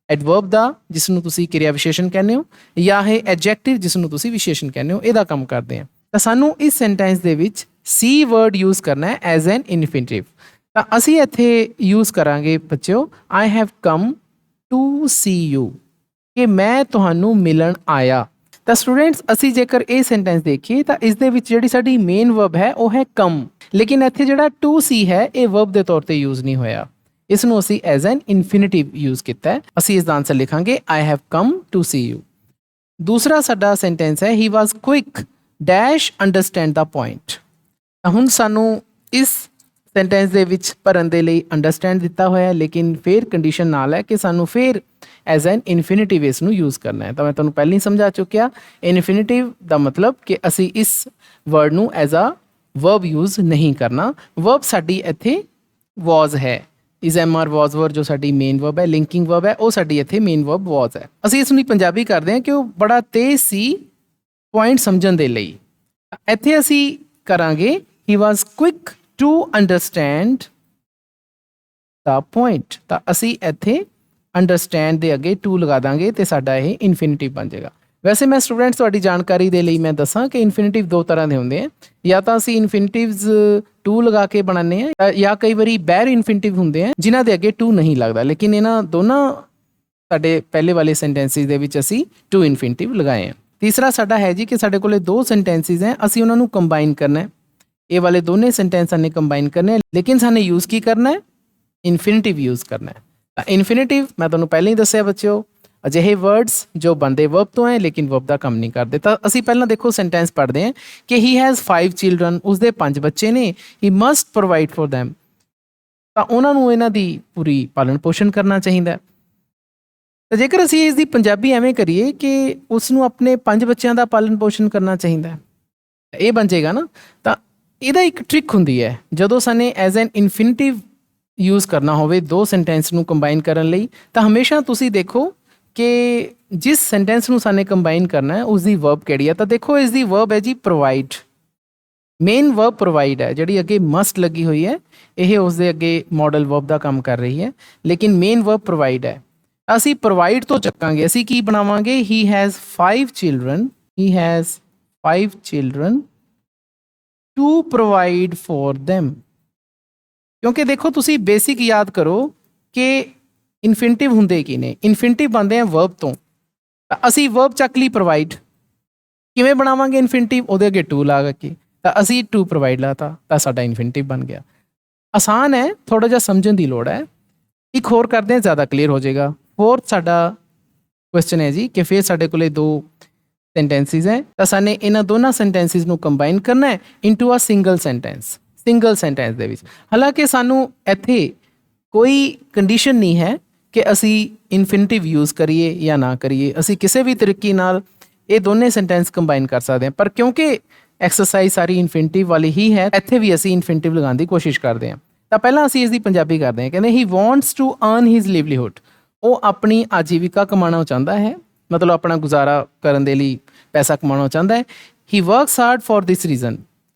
ਐਡਵਰਬ ਦਾ ਜਿਸ ਨੂੰ ਤੁਸੀਂ ਕਿਰਿਆ ਵਿਸ਼ੇਸ਼ਣ ਕਹਿੰਦੇ ਹੋ, ਜਾਂ ਇਹ ਐਡਜੈਕਟਿਵ ਜਿਸ ਨੂੰ ਤੁਸੀਂ ਵਿਸ਼ੇਸ਼ਣ ਕਹਿੰਦੇ ਹੋ, ਇਹਦਾ ਕੰਮ ਕਰਦੇ ਆ। ਤਾਂ ਸਾਨੂੰ ਇਸ ਸੈਂਟੈਂਸ ਦੇ ਵਿੱਚ ਸੀ ਵਰਡ ਯੂਜ਼ ਕਰਨਾ ਹੈ ਐਜ਼ ਐਨ ਇਨਫਿਨਿਟਿਵ। ਤਾਂ ਅਸੀਂ ਇੱਥੇ ਯੂਜ਼ ਕਰਾਂਗੇ ਬੱਚਿਓ, I have come to see you, ਕਿ ਮੈਂ ਤੁਹਾਨੂੰ ਮਿਲਣ ਆਇਆ। ਤਾਂ ਸਟੂਡੈਂਟਸ ਅਸੀਂ ਜੇਕਰ ਇਹ ਸੈਂਟੈਂਸ ਦੇਖੀਏ ਤਾਂ ਇਸ ਦੇ ਵਿੱਚ ਜਿਹੜੀ ਸਾਡੀ ਮੇਨ ਵਰਬ ਹੈ ਉਹ ਹੈ ਕਮ, ਲੇਕਿਨ ਇੱਥੇ ਜਿਹੜਾ ਟੂ ਸੀ ਹੈ ਇਹ ਵਰਬ ਦੇ ਤੌਰ ਤੇ ਯੂਜ਼ ਨਹੀਂ ਹੋਇਆ, ਇਸ ਨੂੰ ਅਸੀਂ ਐਜ਼ ਐਨ ਇਨਫਿਨਿਟਿਵ ਯੂਜ਼ ਕੀਤਾ ਹੈ। ਅਸੀਂ ਇਸ ਦਾ ਆਂਸਰ ਲਿਖਾਂਗੇ I have come to see you. ਦੂਸਰਾ ਸਾਡਾ ਸੈਂਟੈਂਸ ਹੈ, he was quick dash understand the point. ਤਾਂ ਹੁਣ ਸਾਨੂੰ ਇਸ ਸੈਂਟੈਂਸ ਦੇ ਵਿੱਚ ਭਰਨ ਦੇ ਲਈ ਅੰਡਰਸਟੈਂਡ ਦਿੱਤਾ ਹੋਇਆ, ਲੇਕਿਨ ਫਿਰ ਕੰਡੀਸ਼ਨ ਨਾਲ ਹੈ ਕਿ ਸਾਨੂੰ ਫਿਰ ਐਜ਼ ਐਨ ਇਨਫਿਨਿਟਿਵ ਇਸ ਨੂੰ ਯੂਜ਼ ਕਰਨਾ ਹੈ। ਤਾਂ ਮੈਂ ਤੁਹਾਨੂੰ ਪਹਿਲਾਂ ਹੀ ਸਮਝਾ ਚੁੱਕਿਆ, ਇਨਫਿਨਿਟਿਵ ਦਾ ਮਤਲਬ ਕਿ ਅਸੀਂ ਇਸ ਵਰਡ ਨੂੰ ਐਜ਼ ਅ ਵਰਬ ਯੂਜ਼ ਨਹੀਂ ਕਰਨਾ। ਵਰਬ ਸਾਡੀ ਇੱਥੇ ਵਾਜ਼ ਹੈ, is am are was word ਜੋ ਸਾਡੀ ਮੇਨ ਵਰਬ ਹੈ, ਲਿੰਕਿੰਗ ਵਰਬ ਹੈ, ਉਹ ਸਾਡੀ ਇੱਥੇ ਮੇਨ ਵਰਬ ਵਾਜ਼ ਹੈ। ਅਸੀਂ ਇਸ ਨੂੰ ਪੰਜਾਬੀ ਕਰਦੇ ਹਾਂ ਕਿ ਉਹ ਬੜਾ ਤੇਜ਼ ਸੀ ਪੁਆਇੰਟ ਸਮਝਣ ਦੇ ਲਈ। ਇੱਥੇ ਅਸੀਂ ਕਰਾਂਗੇ he was quick to understand the point. ਤਾਂ ਅਸੀਂ ਇੱਥੇ ਅੰਡਰਸਟੈਂਡ ਦੇ ਅੱਗੇ ਟੂ ਲਗਾ ਦਾਂਗੇ ਤੇ ਸਾਡਾ ਇਹ ਇਨਫਿਨਿਟਿਵ ਬਣ ਜਾਏਗਾ। ਵੈਸੇ ਮੈਂ ਸਟੂਡੈਂਟਸ ਤੁਹਾਡੀ ਜਾਣਕਾਰੀ ਦੇ ਲਈ ਮੈਂ ਦੱਸਾਂ ਕਿ ਇਨਫਿਨਿਟਿਵ ਦੋ ਤਰ੍ਹਾਂ ਦੇ ਹੁੰਦੇ ਆ, ਜਾਂ ਤਾਂ ਅਸੀਂ ਇਨਫਿਨਿਟਿਵਸ ਟੂ ਲਗਾ ਕੇ ਬਣਾਉਂਦੇ ਹਾਂ, ਜਾਂ ਕਈ ਵਾਰੀ ਬੈਰ ਇਨਫਿਨਿਟਿਵ ਹੁੰਦੇ ਆ ਜਿਨ੍ਹਾਂ ਦੇ ਅੱਗੇ ਟੂ ਨਹੀਂ ਲੱਗਦਾ, ਲੇਕਿਨ ਇਹਨਾਂ ਦੋਨਾਂ ਸਾਡੇ ਪਹਿਲੇ ਵਾਲੇ ਸੈਂਟੈਂਸਿਸ ਦੇ ਵਿੱਚ ਅਸੀਂ ਟੂ ਇਨਫਿਨਿਟਿਵ ਲਗਾਏ ਆ। ਤੀਸਰਾ ਸਾਡਾ ਹੈ ਜੀ ਕਿ ਸਾਡੇ ਕੋਲੇ ਦੋ ਸੈਂਟੈਂਸਿਸ ਹੈ, ਅਸੀਂ ਉਹਨਾਂ ਨੂੰ ਕੰਬਾਈਨ ਕਰਨਾ ਹੈ। ਇਹ ਵਾਲੇ ਦੋਨੇ ਸੈਂਟੈਂਸ ਸਾਨੇ ਕੰਬਾਈਨ ਕਰਨੇ ਹੈ, ਲੇਕਿਨ ਸਾਨੇ ਯੂਜ਼ ਕੀ ਕਰਨਾ ਹੈ, ਇਨਫਿਨਿਟਿਵ ਯੂਜ਼ ਕਰਨਾ ਹੈ। ਇਨਫਿਨਿਟਿਵ ਮੈਂ ਤੁਹਾਨੂੰ ਪਹਿਲਾਂ ਹੀ ਦੱਸਿਆ ਬੱਚਿਓ, ਅਜਿਹੇ ਵਰਡਸ ਜੋ ਬਣਦੇ ਵਰਬ ਤੋਂ ਹੈ ਲੇਕਿਨ ਵਰਬ ਦਾ ਕੰਮ ਨਹੀਂ ਕਰਦੇ। ਤਾਂ ਅਸੀਂ ਪਹਿਲਾਂ ਦੇਖੋ ਸੈਂਟੈਂਸ ਪੜ੍ਹਦੇ ਹਾਂ ਕਿ ਹੀ ਹੈਜ਼ 5 ਚਿਲਡਰਨ, ਉਸਦੇ 5 ਬੱਚੇ ਨੇ, ਹੀ ਮਸਟ ਪ੍ਰੋਵਾਈਡ ਫॉर them, ਤਾਂ ਉਹਨਾਂ ਨੂੰ ਇਹਨਾਂ ਦੀ ਪੂਰੀ ਪਾਲਣ ਪੋਸ਼ਣ ਕਰਨਾ ਚਾਹੀਦਾ। ਤਾਂ ਜੇਕਰ ਅਸੀਂ ਇਸ ਦੀ ਪੰਜਾਬੀ ਐਵੇਂ ਕਰੀਏ ਕਿ ਉਸ ਨੂੰ ਆਪਣੇ 5 ਬੱਚਿਆਂ ਦਾ ਪਾਲਣ ਪੋਸ਼ਣ ਕਰਨਾ ਚਾਹੀਦਾ, ਇਹ ਬਣ ਜਾਏਗਾ ਨਾ। ਤਾਂ ਇਹਦਾ ਇੱਕ ਟ੍ਰਿਕ ਹੁੰਦੀ ਹੈ, ਜਦੋਂ ਸਾਨੇ ਐਜ਼ ਐਨ ਇਨਫਿਨਿਟਿਵ ਯੂਜ਼ ਕਰਨਾ ਹੋਵੇ ਦੋ ਸੈਂਟੈਂਸ ਨੂੰ ਕੰਬਾਈਨ ਕਰਨ ਲਈ, ਤਾਂ ਹਮੇਸ਼ਾ ਤੁਸੀਂ ਦੇਖੋ ਕਿ ਜਿਸ ਸੈਂਟੈਂਸ ਨੂੰ ਸਾਨੇ ਕੰਬਾਈਨ ਕਰਨਾ ਹੈ ਉਸ ਦੀ ਵਰਬ ਕਿਹੜੀ ਹੈ। ਤਾਂ ਦੇਖੋ ਇਸ ਦੀ ਵਰਬ ਹੈ ਜੀ ਪ੍ਰੋਵਾਈਡ, ਮੇਨ ਵਰਬ ਪ੍ਰੋਵਾਈਡ ਹੈ, ਜਿਹੜੀ ਅੱਗੇ ਮਸਟ ਲੱਗੀ ਹੋਈ ਹੈ ਇਹ ਉਸ ਦੇ ਅੱਗੇ ਮਾਡਲ ਵਰਬ ਦਾ ਕੰਮ ਕਰ ਰਹੀ ਹੈ, ਲੇਕਿਨ ਮੇਨ ਵਰਬ ਪ੍ਰੋਵਾਈਡ ਹੈ। ਅਸੀਂ ਪ੍ਰੋਵਾਈਡ ਤੋਂ ਚੱਕਾਂਗੇ, ਅਸੀਂ ਕੀ ਬਣਾਵਾਂਗੇ, he has 5 children, he has 5 children to provide for them। ਕਿਉਂਕਿ ਦੇਖੋ ਤੁਸੀਂ ਬੇਸਿਕ ਯਾਦ ਕਰੋ ਕਿ ਇਨਫਿਨਿਟਿਵ ਹੁੰਦੇ ਕੀ ਨੇ, ਇਨਫਿਨਿਟਿਵ ਬਣਦੇ ਆ ਵਰਬ ਤੋਂ। ਅਸੀਂ ਵਰਬ ਚੱਕ ਲਈ ਪ੍ਰੋਵਾਈਡ, ਕਿਵੇਂ ਬਣਾਵਾਂਗੇ ਇਨਫਿਨਿਟਿਵ, ਉਹਦੇ ਅੱਗੇ ਟੂ ਲਾ ਕੇ, ਤਾਂ ਅਸੀਂ ਟੂ ਪ੍ਰੋਵਾਈਡ ਲਾਤਾ ਤਾਂ ਸਾਡਾ ਇਨਫਿਨਿਟਿਵ ਬਣ ਗਿਆ। ਆਸਾਨ ਹੈ, ਥੋੜਾ ਜਿਹਾ ਸਮਝਣ ਦੀ ਲੋੜ ਹੈ। ਇੱਕ ਹੋਰ ਕਰਦੇ ਹਾਂ, ਜ਼ਿਆਦਾ ਕਲੀਅਰ ਹੋ ਜਾਏਗਾ। ਫੋਰਥ ਸਾਡਾ ਕੁਐਸਚਨ ਹੈ ਜੀ ਕਿ ਫਿਰ ਸਾਡੇ ਕੋਲੇ ਦੋ ਸੈਂਟੈਂਸਿਸ ਹੈ, ਤਾਂ ਸਾਨੇ ਇਹਨਾਂ ਦੋਨਾਂ ਸੈਂਟੈਂਸਿਸ ਨੂੰ ਕੰਬਾਈਨ ਕਰਨਾ ਹੈ into a single sentence. Single sentence ਦੇ ਵਿੱਚ ਹਾਲਾਂਕਿ ਸਾਨੂੰ ਇੱਥੇ ਕੋਈ ਕੰਡੀਸ਼ਨ ਨਹੀਂ ਹੈ ਕਿ ਅਸੀਂ ਇਨਫਿਨਿਟਿਵ ਯੂਜ਼ ਕਰੀਏ ਜਾਂ ਨਾ ਕਰੀਏ। ਅਸੀਂ ਕਿਸੇ ਵੀ ਤਰੀਕੇ ਨਾਲ ਇਹ ਦੋਨੇ ਸੈਂਟੈਂਸ ਕੰਬਾਈਨ ਕਰ ਸਕਦੇ ਹਾਂ, ਪਰ ਕਿਉਂਕਿ ਐਕਸਰਸਾਈਜ਼ ਸਾਰੀ ਇਨਫਿਨਿਟਿਵ ਵਾਲੀ ਹੀ ਹੈ, ਇੱਥੇ ਵੀ ਅਸੀਂ ਇਨਫਿਨਿਟਿਵ ਲਗਾਉਣ ਦੀ ਕੋਸ਼ਿਸ਼ ਕਰਦੇ ਹਾਂ। ਤਾਂ ਪਹਿਲਾਂ ਅਸੀਂ ਇਸ ਦੀ ਪੰਜਾਬੀ ਕਰਦੇ ਹਾਂ। ਕਹਿੰਦੇ he wants to earn his livelihood, ਉਹ ਆਪਣੀ ਆਜੀਵਿਕਾ ਕਮਾਉਣਾ ਚਾਹੁੰਦਾ ਹੈ, ਮਤਲਬ ਆਪਣਾ ਗੁਜ਼ਾਰਾ ਕਰਨ ਦੇ ਲਈ ਪੈਸਾ ਕਮਾਉਣਾ ਚਾਹੁੰਦਾ ਹੈ। He works hard for this reason,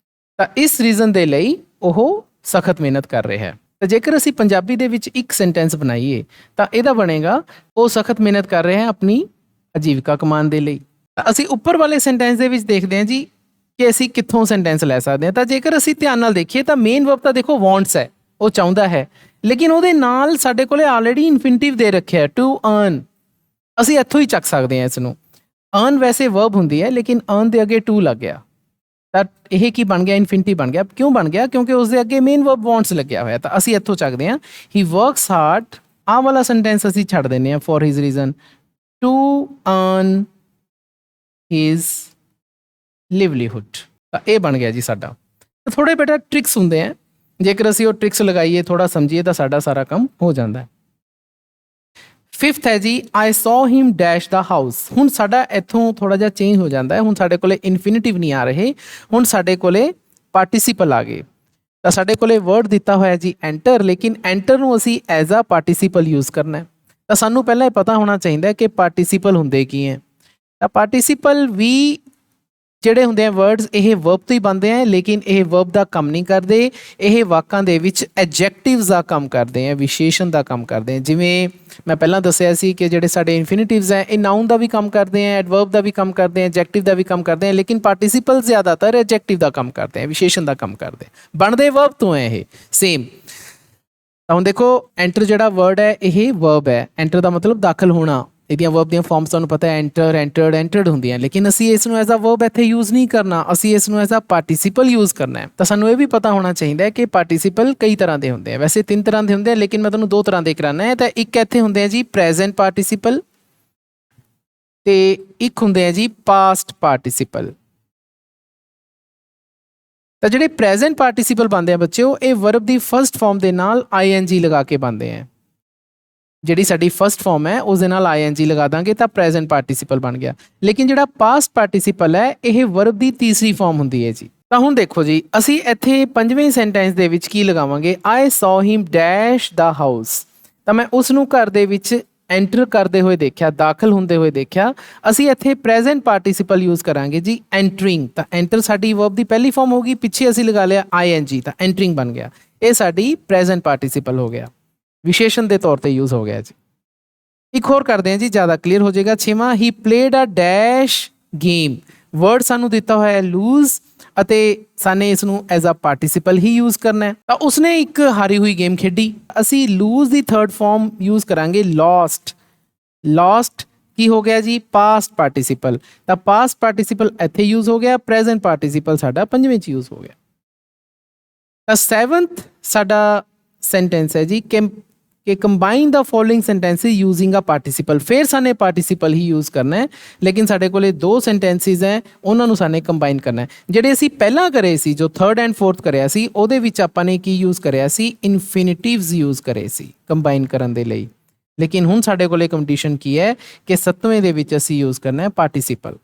ਤਾਂ ਇਸ ਰੀਜ਼ਨ ਦੇ ਲਈ ਉਹ ਸਖਤ ਮਿਹਨਤ ਕਰ ਰਿਹਾ ਹੈ। ਤਾਂ ਜੇਕਰ ਅਸੀਂ ਪੰਜਾਬੀ ਦੇ ਵਿੱਚ ਇੱਕ ਸੈਂਟੈਂਸ ਬਣਾਈਏ ਤਾਂ ਇਹਦਾ ਬਣੇਗਾ ਉਹ ਸਖਤ ਮਿਹਨਤ ਕਰ ਰਿਹਾ ਹੈ ਆਪਣੀ ਆਜੀਵਿਕਾ ਕਮਾਉਣ ਦੇ ਲਈ। ਤਾਂ ਅਸੀਂ ਉੱਪਰ ਵਾਲੇ ਸੈਂਟੈਂਸ ਦੇ ਵਿੱਚ ਦੇਖਦੇ ਹਾਂ ਜੀ ਕਿ ਅਸੀਂ ਕਿੱਥੋਂ ਸੈਂਟੈਂਸ ਲੈ ਸਕਦੇ ਹਾਂ। ਤਾਂ ਜੇਕਰ ਅਸੀਂ ਧਿਆਨ ਨਾਲ ਦੇਖੀਏ ਤਾਂ ਮੇਨ ਵਰਬ ਤਾਂ ਦੇਖੋ ਵਾਂਟਸ ਹੈ, ਉਹ ਚਾਹੁੰਦਾ ਹੈ, ਲੇਕਿਨ ਉਹਦੇ ਨਾਲ ਸਾਡੇ ਕੋਲੇ ਆਲਰੇਡੀ ਇਨਫਿਨਿਟਿਵ ਦੇ ਰੱਖਿਆ ਟੂ ਅਰਨ। ਅਸੀਂ ਇੱਥੋਂ ਹੀ ਚੱਕ ਸਕਦੇ ਹਾਂ ਇਸ ਨੂੰ। ਅਰਨ ਵੈਸੇ ਵਰਬ ਹੁੰਦੀ ਹੈ, ਲੇਕਿਨ ਅਰਨ ਦੇ ਅੱਗੇ ਟੂ ਲੱਗ ਗਿਆ ਤਾਂ ਇਹ ਕੀ ਬਣ ਗਿਆ, ਇਨਫਿਨਿਟਿਵ ਬਣ ਗਿਆ। ਕਿਉਂ ਬਣ ਗਿਆ? ਕਿਉਂਕਿ ਉਸ ਦੇ ਅੱਗੇ ਮੇਨ ਵਰਬ ਵਾਂਟਸ ਲੱਗਿਆ ਹੋਇਆ। ਤਾਂ ਅਸੀਂ ਇੱਥੋਂ ਚੱਕਦੇ ਹਾਂ ਹੀ ਵਰਕਸ ਹਾਰਡ, ਆਹ ਵਾਲਾ ਸੈਂਟੈਂਸ ਅਸੀਂ ਛੱਡ ਦਿੰਦੇ ਹਾਂ for his reason to earn his livelihood. ਤਾਂ ਇਹ ਬਣ ਗਿਆ ਜੀ ਸਾਡਾ। ਥੋੜੇ ਬੇਟਾ ਟ੍ਰਿਕਸ ਹੁੰਦੇ ਆ, ਜੇਕਰ ਅਸੀਂ ਉਹ ਟ੍ਰਿਕਸ ਲਗਾਈਏ, ਥੋੜਾ ਸਮਝੀਏ ਤਾਂ ਸਾਡਾ ਸਾਰਾ ਕੰਮ ਹੋ ਜਾਂਦਾ ਹੈ। ਫਿਫਥ ਹੈ ਜੀ ਆਈ ਸੌ ਹਿਮ ਡੈਸ਼ ਦਾ ਹਾਊਸ। ਹੁਣ ਸਾਡਾ ਇੱਥੋਂ ਥੋੜਾ ਜਿਹਾ ਚੇਂਜ ਹੋ ਜਾਂਦਾ ਹੈ। ਹੁਣ ਸਾਡੇ ਕੋਲੇ ਇਨਫਿਨਿਟਿਵ ਨਹੀਂ ਆ ਰਹੇ, ਹੁਣ ਸਾਡੇ ਕੋਲੇ ਪਾਰਟੀਸੀਪਲ ਆ ਗਏ। ਤਾਂ ਸਾਡੇ ਕੋਲੇ ਵਰਡ ਦਿੱਤਾ ਹੋਇਆ ਜੀ ਐਂਟਰ, ਲੇਕਿਨ ਐਂਟਰ ਨੂੰ ਅਸੀਂ ਐਜ਼ ਅ ਪਾਰਟੀਸੀਪਲ ਯੂਜ਼ ਕਰਨਾ ਹੈ। ਤਾਂ ਸਾਨੂੰ ਪਹਿਲਾਂ ਇਹ ਪਤਾ ਹੋਣਾ ਚਾਹੀਦਾ ਕਿ ਪਾਰਟੀਸੀਪਲ ਹੁੰਦੇ ਕੀ ਹੈ। ਤਾਂ ਪਾਰਟੀਸੀਪਲ ਵੀ ਜਿਹੜੇ ਹੁੰਦੇ ਆ ਵਰਡਸ, ਇਹ ਵਰਬ ਤੋਂ ਹੀ ਬਣਦੇ ਆ, ਲੇਕਿਨ ਇਹ ਵਰਬ ਦਾ ਕੰਮ ਨਹੀਂ ਕਰਦੇ। ਇਹ ਵਾਕਾਂ ਦੇ ਵਿੱਚ ਐਡਜੈਕਟਿਵਸ ਦਾ ਕੰਮ ਕਰਦੇ ਆ, ਵਿਸ਼ੇਸ਼ਣ ਦਾ ਕੰਮ ਕਰਦੇ ਆ। ਜਿਵੇਂ ਮੈਂ ਪਹਿਲਾਂ ਦੱਸਿਆ ਸੀ ਕਿ ਜਿਹੜੇ ਸਾਡੇ ਇਨਫਿਨਿਟਿਵਸ ਹੈ ਇਹ ਨਾਊਨ ਦਾ ਵੀ ਕੰਮ ਕਰਦੇ ਆ, ਐਡਵਰਬ ਦਾ ਵੀ ਕੰਮ ਕਰਦੇ ਆ, ਐਡਜੈਕਟਿਵ ਦਾ ਵੀ ਕੰਮ ਕਰਦੇ ਆ, ਲੇਕਿਨ ਪਾਰਟੀਸੀਪਲ ਜ਼ਿਆਦਾਤਰ ਐਡਜੈਕਟਿਵ ਦਾ ਕੰਮ ਕਰਦੇ ਆ, ਵਿਸ਼ੇਸ਼ਣ ਦਾ ਕੰਮ ਕਰਦੇ ਆ। ਬਣਦੇ ਵਰਬ ਤੋਂ ਹੈ ਇਹ ਸੇਮ। ਤਾਂ ਹੁਣ ਦੇਖੋ ਐਂਟਰ ਜਿਹੜਾ ਵਰਡ ਹੈ ਇਹ ਵਰਬ ਹੈ। ਐਂਟਰ ਦਾ ਮਤਲਬ ਦਾਖਲ ਹੋਣਾ। ਇਹਦੀਆਂ ਵਰਬ ਦੀਆਂ ਫਾਰਮਸ ਤੁਹਾਨੂੰ ਪਤਾ ਹੈ ਐਂਟਰ, ਐਂਟਰਡ, ਐਂਟਰਡ ਹੁੰਦੀਆਂ, ਲੇਕਿਨ ਅਸੀਂ ਇਸ ਨੂੰ ਐਜ਼ ਅ ਵਰਬ ਇੱਥੇ ਯੂਜ਼ ਨਹੀਂ ਕਰਨਾ, ਅਸੀਂ ਇਸ ਨੂੰ ਐਜ਼ ਅ ਪਾਰਟੀਸੀਪਲ ਯੂਜ਼ ਕਰਨਾ ਹੈ। ਤਾਂ ਸਾਨੂੰ ਇਹ ਵੀ ਪਤਾ ਹੋਣਾ ਚਾਹੀਦਾ ਹੈ ਕਿ ਪਾਰਟੀਸੀਪਲ ਕਈ ਤਰ੍ਹਾਂ ਦੇ ਹੁੰਦੇ ਆ। ਵੈਸੇ 3 ਤਰ੍ਹਾਂ ਦੇ ਹੁੰਦੇ ਆ, ਲੇਕਿਨ ਮੈਂ ਤੁਹਾਨੂੰ 2 ਤਰ੍ਹਾਂ ਦੇ ਕਰਾਉਣਾ ਹੈ। ਤਾਂ ਇੱਕ ਇੱਥੇ ਹੁੰਦੇ ਆ ਜੀ ਪ੍ਰੈਜ਼ੈਂਟ ਪਾਰਟੀਸੀਪਲ ਤੇ ਇੱਕ ਹੁੰਦੇ ਆ ਜੀ ਪਾਸਟ ਪਾਰਟੀਸੀਪਲ। ਤਾਂ ਜਿਹੜੇ ਪ੍ਰੈਜ਼ੈਂਟ ਪਾਰਟੀਸੀਪਲ ਬਣਦੇ ਆ ਬੱਚਿਓ, ਇਹ ਵਰਬ ਦੀ ਫਸਟ ਫਾਰਮ ਦੇ ਨਾਲ ਆਈਐਨਜੀ ਲਗਾ ਕੇ ਬਣਦੇ ਆ। ਜਿਹੜੀ ਸਾਡੀ ਫਸਟ ਫਾਰਮ ਹੈ ਉਸ ਦੇ ਨਾਲ ਆਈਐਨਜੀ ਲਗਾ ਦਾਂਗੇ ਤਾਂ ਪ੍ਰੈਜ਼ੈਂਟ ਪਾਰਟੀਸੀਪਲ ਬਣ ਗਿਆ। ਲੇਕਿਨ ਜਿਹੜਾ ਪਾਸਟ ਪਾਰਟੀਸੀਪਲ ਹੈ ਇਹ ਵਰਬ ਦੀ ਤੀਸਰੀ ਫਾਰਮ ਹੁੰਦੀ ਹੈ ਜੀ। ਤਾਂ ਹੁਣ ਦੇਖੋ ਜੀ ਅਸੀਂ ਇੱਥੇ 5ਵੇਂ ਸੈਂਟੈਂਸ ਦੇ ਵਿੱਚ ਕੀ ਲਗਾਵਾਂਗੇ, ਆਈ ਸੌ ਹਿਮ ਡੈਸ਼ ਦਾ ਹਾਊਸ। ਤਾਂ ਮੈਂ ਉਸ ਨੂੰ ਘਰ ਦੇ ਵਿੱਚ ਐਂਟਰ ਕਰਦੇ ਹੋਏ ਦੇਖਿਆ, ਦਾਖਲ ਹੁੰਦੇ ਹੋਏ ਦੇਖਿਆ। ਅਸੀਂ ਇੱਥੇ ਪ੍ਰੈਜ਼ੈਂਟ ਪਾਰਟੀਸੀਪਲ ਯੂਜ਼ ਕਰਾਂਗੇ ਜੀ ਐਂਟਰਿੰਗ। ਤਾਂ ਐਂਟਰ ਸਾਡੀ ਵਰਬ ਦੀ ਪਹਿਲੀ ਫਾਰਮ ਹੋ ਗਈ, ਪਿੱਛੇ ਅਸੀਂ ਲਗਾ ਲਿਆ ਆਈਐਨਜੀ ਤਾਂ ਐਂਟਰਿੰਗ ਬਣ ਗਿਆ। ਇਹ ਸਾਡੀ ਪ੍ਰੈਜ਼ੈਂਟ ਪਾਰਟੀਸੀਪਲ ਹੋ ਗਿਆ, ਵਿਸ਼ੇਸ਼ਣ ਦੇ ਤੌਰ ਤੇ ਯੂਜ਼ ਹੋ ਗਿਆ ਜੀ। ਇੱਕ ਹੋਰ ਕਰਦੇ ਹਾਂ ਜੀ, ਜ਼ਿਆਦਾ ਕਲੀਅਰ ਹੋ ਜਾਏਗਾ। 6ਵਾਂ ਹੀ ਪਲੇਡ ਅ ਡੈਸ਼ ਗੇਮ। ਵਰਡ ਸਾਨੂੰ ਦਿੱਤਾ ਹੋਇਆ ਹੈ ਲੂਜ਼ ਅਤੇ ਸਾਨੇ ਇਸ ਨੂੰ ਐਜ਼ ਅ ਪਾਰਟੀਸੀਪਲ ਹੀ ਯੂਜ਼ ਕਰਨਾ ਹੈ। ਤਾਂ ਉਸਨੇ ਇੱਕ ਹਾਰੀ ਹੋਈ ਗੇਮ ਖੇਡੀ। ਅਸੀਂ ਲੂਜ਼ ਦੀ ਥਰਡ ਫਾਰਮ ਯੂਜ਼ ਕਰਾਂਗੇ ਲੌਸਟ। ਲੌਸਟ ਕੀ ਹੋ ਗਿਆ ਜੀ, ਪਾਸਟ ਪਾਰਟੀਸੀਪਲ। ਤਾਂ ਪਾਸਟ ਪਾਰਟੀਸੀਪਲ ਇੱਥੇ ਯੂਜ਼ ਹੋ ਗਿਆ, ਪ੍ਰੈਜ਼ੈਂਟ ਪਾਰਟੀਸੀਪਲ ਸਾਡਾ 5ਵੇਂ 'ਚ ਯੂਜ਼ ਹੋ ਗਿਆ। ਤਾਂ 7th ਸਾਡਾ ਸੈਂਟੈਂਸ ਹੈ ਜੀ ਕਿ ਕੰਬਾਈਨ ਦਾ ਫੋਲੋਇੰਗ ਸੈਂਟੈਂਸਿਸ ਯੂਜ਼ਿੰਗ ਅ ਪਾਰਟੀਸੀਪਲ। ਫਿਰ ਸਾਨੇ ਪਾਰਟੀਸੀਪਲ ਹੀ ਯੂਜ਼ ਕਰਨਾ ਹੈ, ਲੇਕਿਨ ਸਾਡੇ ਕੋਲੇ 2 ਸੈਂਟੈਂਸਿਸ ਹੈ ਉਹਨਾਂ ਨੂੰ ਸਾਨੇ ਕੰਬਾਈਨ ਕਰਨਾ ਹੈ। ਜਿਹੜੇ ਅਸੀਂ ਪਹਿਲਾਂ ਕਰੇ ਸੀ, ਜੋ 3rd ਐਂਡ 4th ਕਰਿਆ ਸੀ, ਉਹਦੇ ਵਿੱਚ ਆਪਾਂ ਨੇ ਕੀ ਯੂਜ਼ ਕਰਿਆ ਸੀ, ਇਨਫਿਨਿਟਿਵਸ ਯੂਜ਼ ਕਰੇ ਸੀ ਕੰਬਾਈਨ ਕਰਨ ਦੇ ਲਈ। ਲੇਕਿਨ ਹੁਣ ਸਾਡੇ ਕੋਲੇ ਕੰਡੀਸ਼ਨ ਕੀ ਹੈ ਕਿ 7ਵੇਂ ਦੇ ਵਿੱਚ ਅਸੀਂ ਯੂਜ਼ ਕਰਨਾ ਹੈ ਪਾਰਟੀਸੀਪਲ।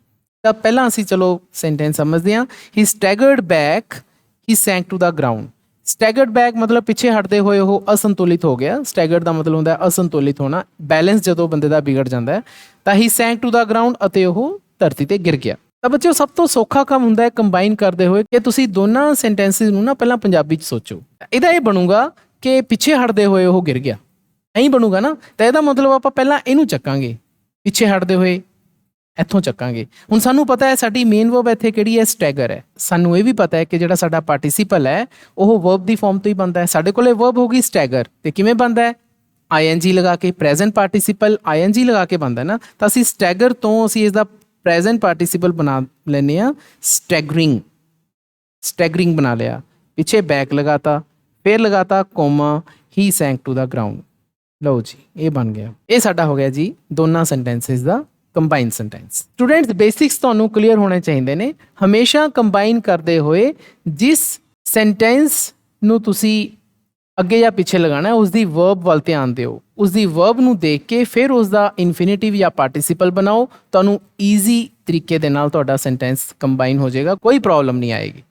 ਤਾਂ ਪਹਿਲਾਂ ਅਸੀਂ ਚਲੋ ਸੈਂਟੈਂਸ ਸਮਝਦੇ ਹਾਂ। He staggered back, he sank to the ground. Staggered back ਮਤਲਬ ਪਿੱਛੇ ਹਟਦੇ ਹੋਏ ਉਹ ਅਸੰਤੁਲਿਤ ਹੋ ਗਿਆ। ਸਟੈਗਰਡ ਦਾ ਮਤਲਬ ਹੁੰਦਾ ਹੈ ਅਸੰਤੁਲਿਤ ਹੋਣਾ, ਬੈਲੈਂਸ ਜਦੋਂ ਬੰਦੇ ਦਾ ਵਿਗੜ ਜਾਂਦਾ ਹੈ। ਤਾਂ ਹੀ ਸੈਂਕ ਟੂ ਦਾ ਗਰਾਊਂਡ ਅਤੇ ਉਹ ਧਰਤੀ ਤੇ ਗਿਰ ਗਿਆ। ਤਾਂ ਬੱਚਿਓ ਸਭ ਤੋਂ ਸੌਖਾ ਕੰਮ ਹੁੰਦਾ ਹੈ ਕੰਬਾਈਨ ਕਰਦੇ ਹੋਏ ਕਿ ਤੁਸੀਂ ਦੋਨਾਂ ਸੈਂਟੈਂਸਿਸ ਨੂੰ ਨਾ ਪਹਿਲਾਂ ਪੰਜਾਬੀ 'ਚ ਸੋਚੋ। ਇਹਦਾ ਇਹ ਬਣੂਗਾ ਕਿ ਪਿੱਛੇ ਹਟਦੇ ਹੋਏ ਉਹ ਗਿਰ ਗਿਆ, ਐਂ ਬਣੂਗਾ ਨਾ। ਤਾਂ ਇਹਦਾ ਮਤਲਬ ਆਪਾਂ ਪਹਿਲਾਂ ਇਹਨੂੰ ਚੱਕਾਂਗੇ, ਪਿੱਛੇ ਹਟਦੇ ਹੋਏ ਇੱਥੋਂ ਚੱਕਾਂਗੇ। ਹੁਣ ਸਾਨੂੰ ਪਤਾ ਹੈ ਸਾਡੀ ਮੇਨ ਵਰਬ ਇੱਥੇ ਕਿਹੜੀ ਹੈ, ਸਟੈਗਰ ਹੈ। ਸਾਨੂੰ ਇਹ ਵੀ ਪਤਾ ਹੈ ਕਿ ਜਿਹੜਾ ਸਾਡਾ ਪਾਰਟੀਸੀਪਲ ਹੈ ਉਹ ਵਰਬ ਦੀ ਫਾਰਮ ਤੋਂ ਹੀ ਬਣਦਾ ਹੈ। ਸਾਡੇ ਕੋਲੇ ਵਰਬ ਹੋ ਗਈ ਸਟੈਗਰ, ਤੇ ਕਿਵੇਂ ਬਣਦਾ ਹੈ, ਆਈਐਨਜੀ ਲਗਾ ਕੇ। ਪ੍ਰੈਜ਼ੈਂਟ ਪਾਰਟੀਸੀਪਲ ਆਈਐਨਜੀ ਲਗਾ ਕੇ ਬਣਦਾ ਨਾ। ਤਾਂ ਅਸੀਂ ਸਟੈਗਰ ਤੋਂ ਅਸੀਂ ਇਸ ਦਾ ਪ੍ਰੈਜ਼ੈਂਟ ਪਾਰਟੀਸੀਪਲ ਬਣਾ ਲੈਂਦੇ ਹਾਂ ਸਟੈਗਰਿੰਗ। ਸਟੈਗਰਿੰਗ ਬਣਾ ਲਿਆ, ਪਿੱਛੇ ਬੈਕ ਲਗਾਤਾ, ਫਿਰ ਲਗਾਤਾ comma, he sank to the ground. ਲਓ ਜੀ ਇਹ ਬਣ ਗਿਆ। ਇਹ ਸਾਡਾ ਹੋ ਗਿਆ ਜੀ ਦੋਨਾਂ ਸੈਂਟੈਂਸਿਸ ਦਾ ਕੰਬਾਈਨ ਸੈਂਟੈਂਸ। ਸਟੂਡੈਂਟਸ ਬੇਸਿਕਸ ਤੁਹਾਨੂੰ ਕਲੀਅਰ ਹੋਣੇ ਚਾਹੀਦੇ ਨੇ। ਹਮੇਸ਼ਾ ਕੰਬਾਈਨ ਕਰਦੇ ਹੋਏ ਜਿਸ ਸੈਂਟੈਂਸ ਨੂੰ ਤੁਸੀਂ ਅੱਗੇ ਜਾਂ ਪਿੱਛੇ ਲਗਾਉਣਾ ਉਸ ਦੀ ਵਰਬ ਵੱਲ ਧਿਆਨ ਦਿਓ। ਉਸਦੀ ਵਰਬ ਨੂੰ ਦੇਖ ਕੇ ਫਿਰ ਉਸਦਾ ਇਨਫਿਨਿਟਿਵ ਜਾਂ ਪਾਰਟਿਸਿਪਲ ਬਣਾਓ, ਤੁਹਾਨੂੰ ਈਜ਼ੀ ਤਰੀਕੇ ਦੇ ਨਾਲ ਤੁਹਾਡਾ ਸੈਂਟੈਂਸ ਕੰਬਾਈਨ ਹੋ ਜਾਏਗਾ, ਕੋਈ ਪ੍ਰੋਬਲਮ ਨਹੀਂ ਆਏਗੀ।